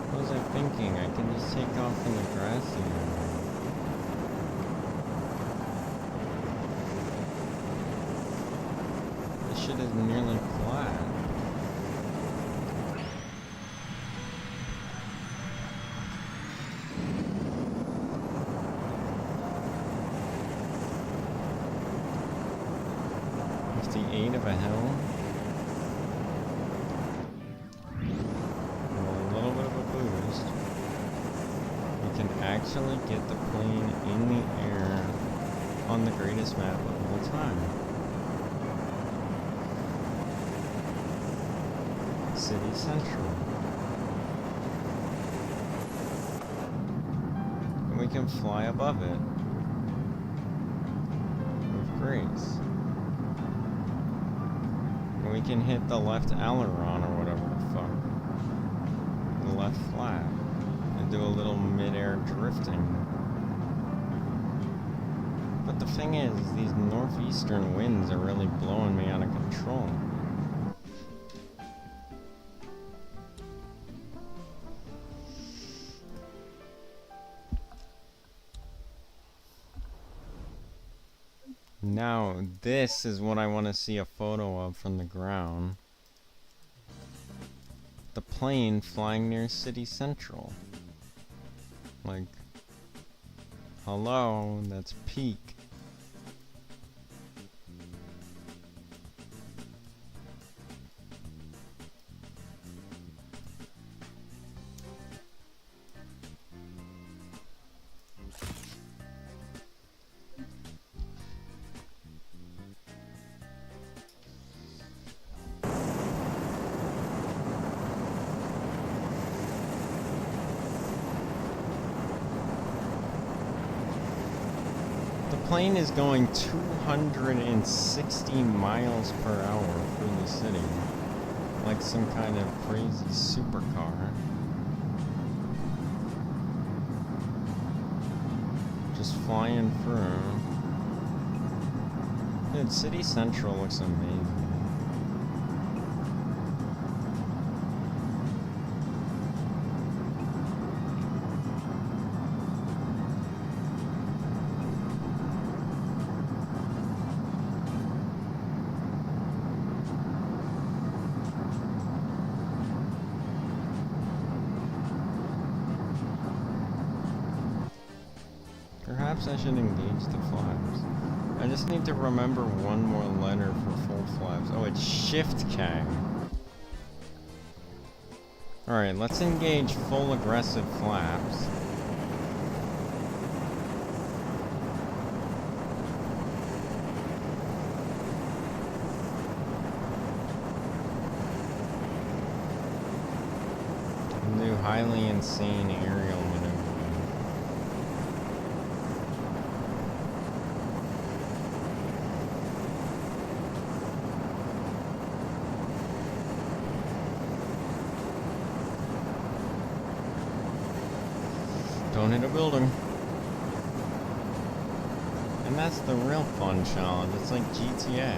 A: What was I thinking? I can just take off in the grassy area. This shit is nearly flat. The aid of a hill, and a little bit of a boost, we can actually get the plane in the air on the greatest map of all time. City Central. And we can fly above it with grace. We can hit the left aileron or whatever the fuck, the left flat, and do a little mid-air drifting. But the thing is, these northeastern winds are really blowing me out of control. Now, this is what I want to see a photo of from the ground. The plane flying near City Central. Like, hello, that's peak. The plane is going 260 miles per hour through the city, like some kind of crazy supercar. Just flying through. Dude, City Central looks amazing. flaps? I should engage the flaps. I just need to remember one more letter for full flaps. Oh, it's Shift K. Alright, let's engage full aggressive flaps. And do highly insane aerial maneuvering. Don't hit a building. And that's the real fun challenge. It's like GTA.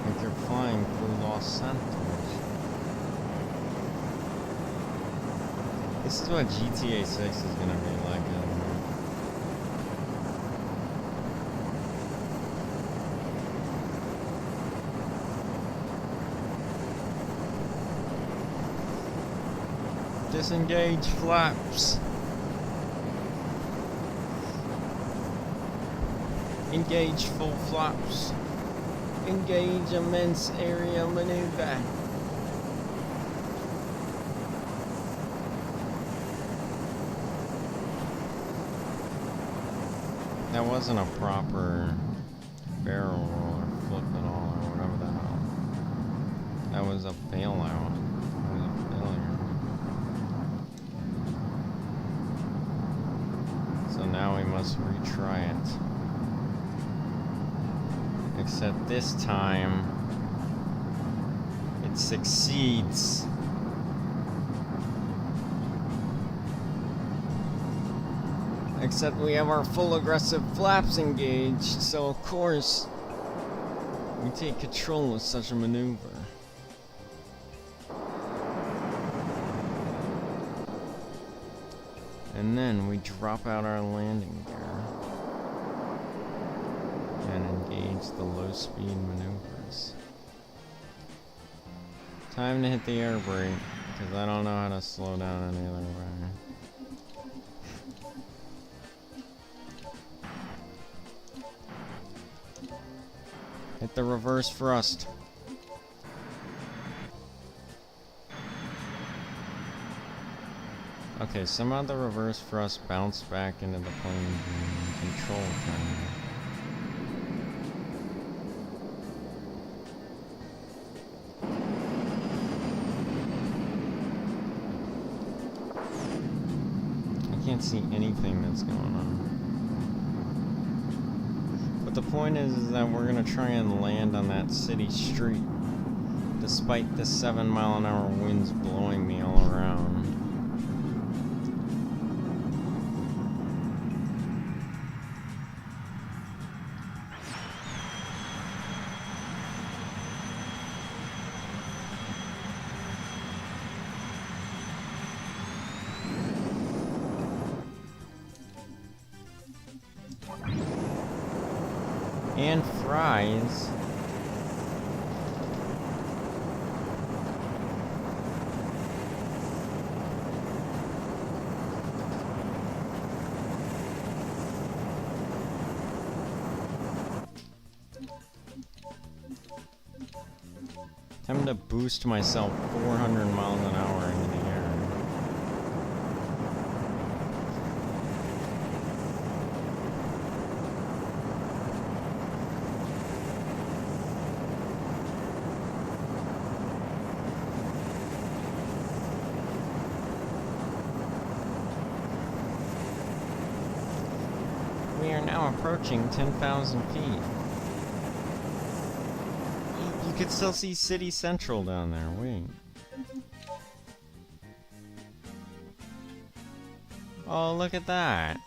A: Like you're flying through Los Santos. This is what GTA 6 is gonna be like. Disengage flaps. Engage full flaps. Engage immense area maneuver. That wasn't a proper barrel roll or flip at all or whatever the hell. That was a bailout. That was a failure. So now we must retry it. Except this time, it succeeds. Except we have our full aggressive flaps engaged, so of course, we take control of such a maneuver. And then we drop out our landing gear and engage the low speed maneuvers. Time to hit the air brake, because I don't know how to slow down any other way. Hit the reverse thrust. Okay, somehow the reverse thrust bounced back into the plane control triangle. I can't see anything that's going on. But the point is that we're gonna try and land on that city street, despite the 7-mile-an-hour winds blowing me all around. And fries. Time to boost myself 400 miles an hour into the air. We are now approaching 10,000 feet. You could still see City Central down there. Wait. Oh, look at that.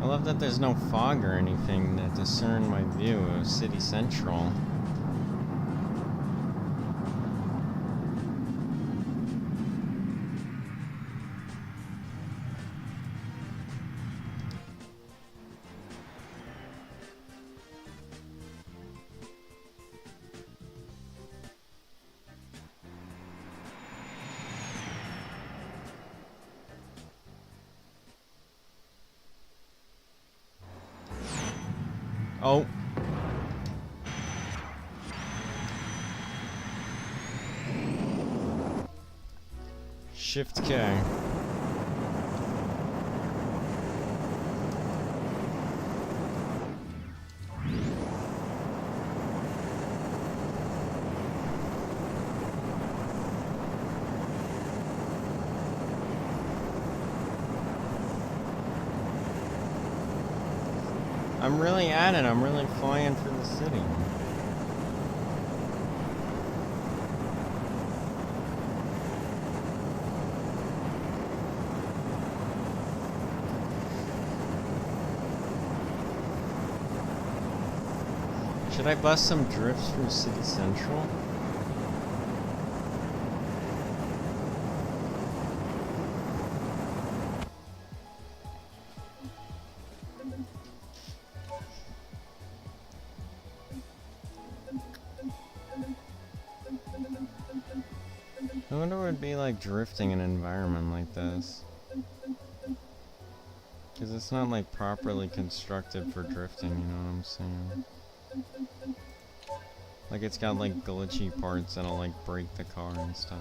A: I love that there's no fog or anything to discern my view of City Central. Oh. Shift K. I'm really at it. I'm really flying for the city. Should I bust some drifts from City Central? I wonder what it'd be like drifting in an environment like this. Because it's not like properly constructed for drifting, you know what I'm saying? Like it's got like glitchy parts that'll like break the car and stuff.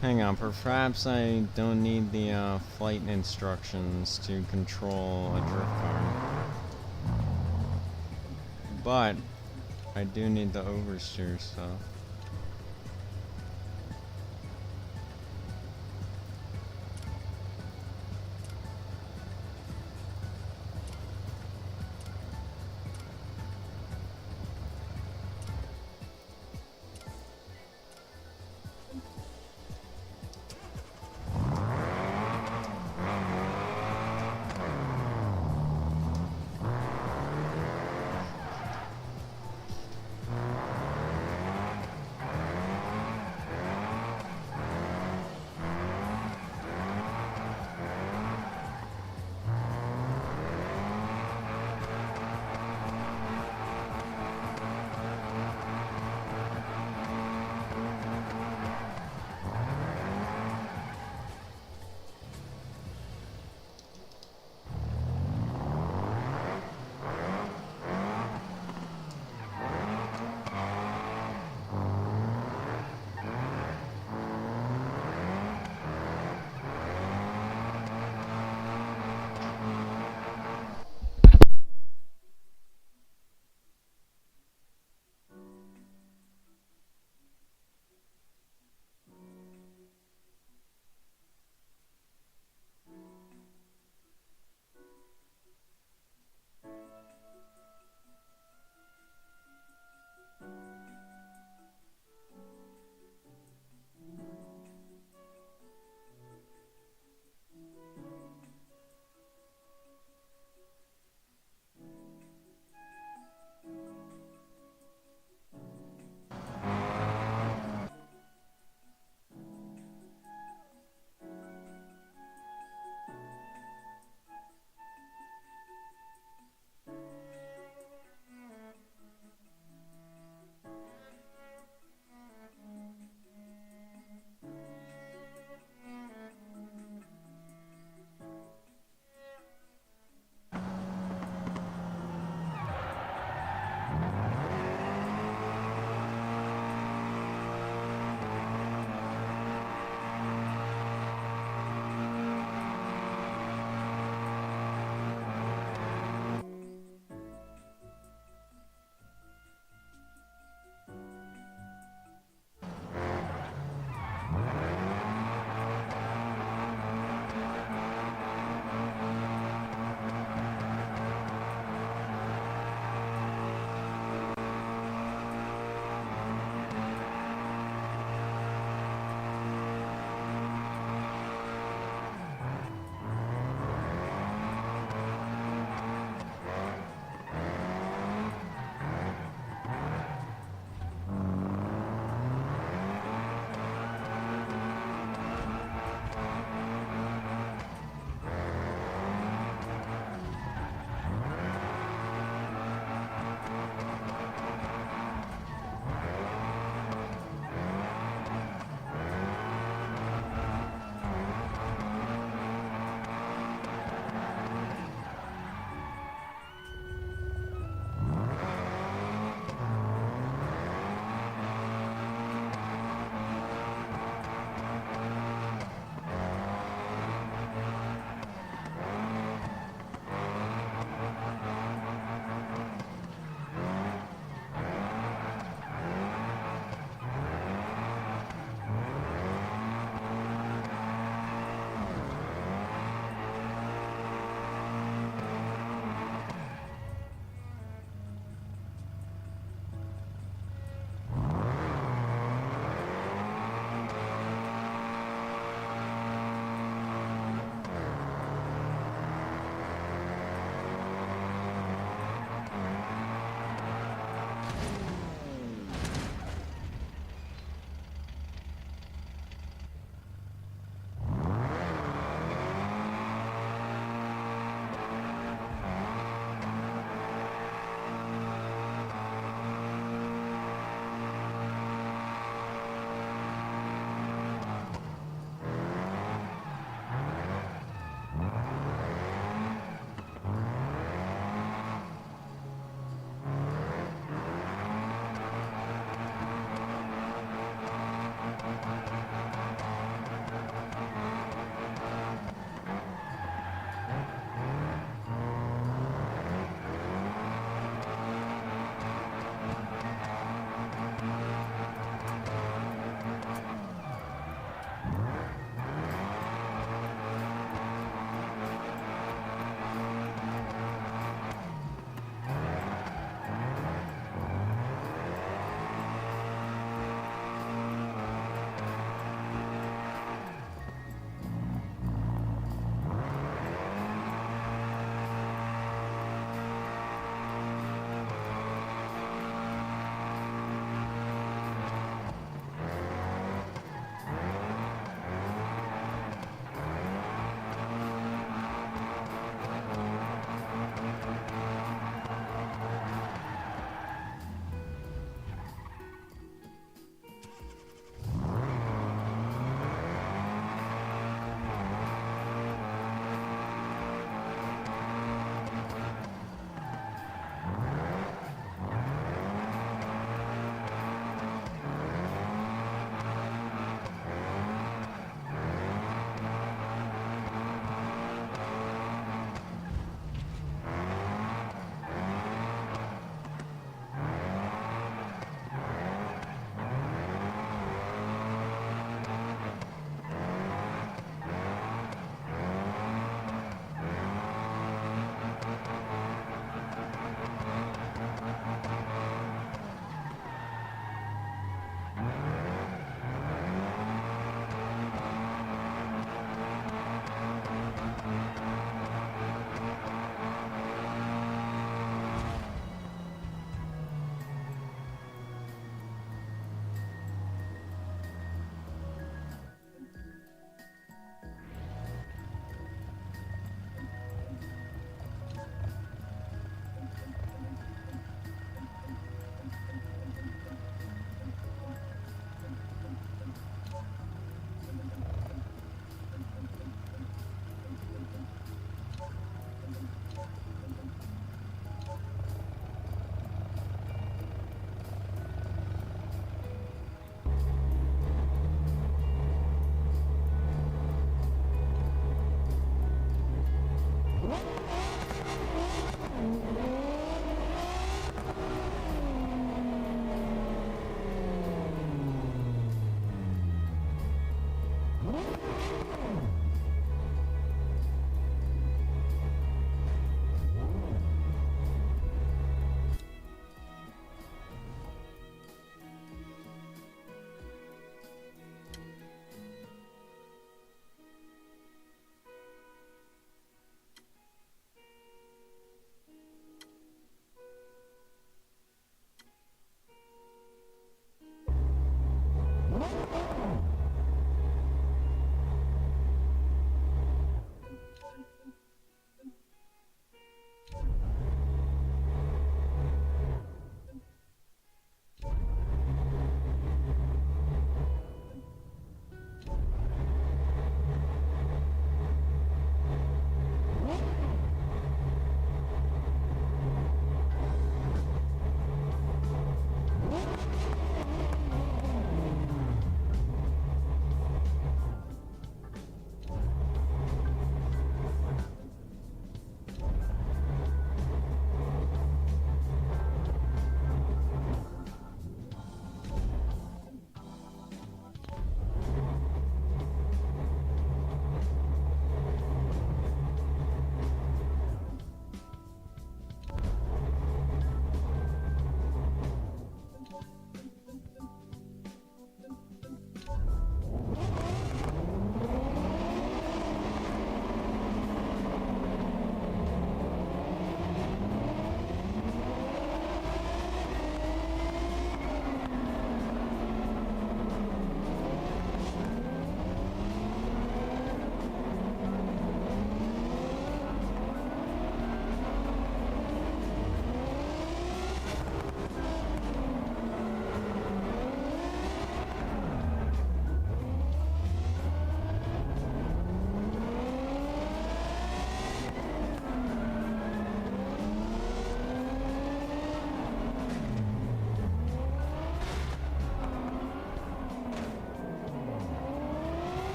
A: Hang on, perhaps I don't need the flight instructions to control a drift car. But I do need the oversteer stuff.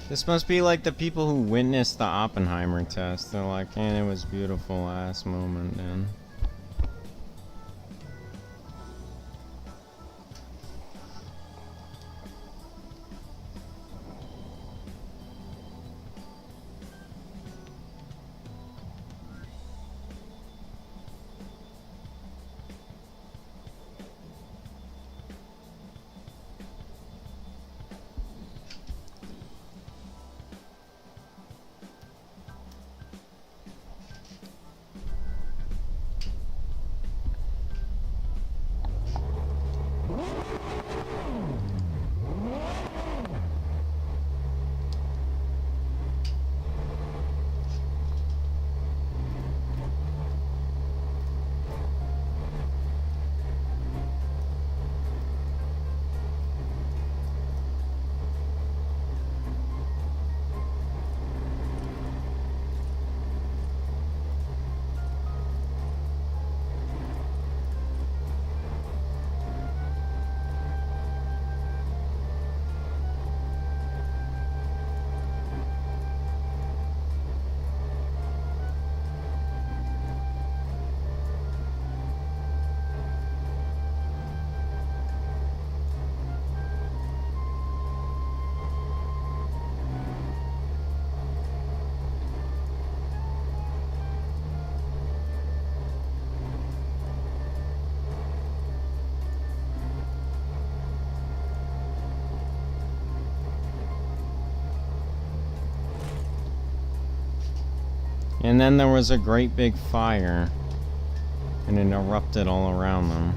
A: This must be like the people who witnessed the Oppenheimer test. They're like, man, it was beautiful last moment, then. And then there was a great big fire, and it erupted all around them.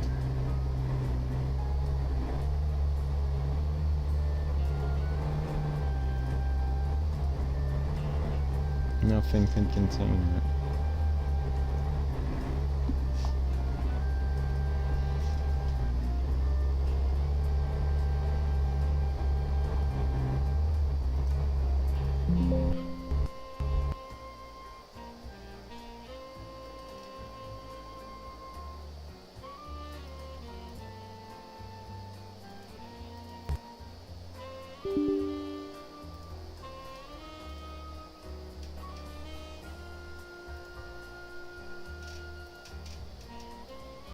A: Nothing could contain it.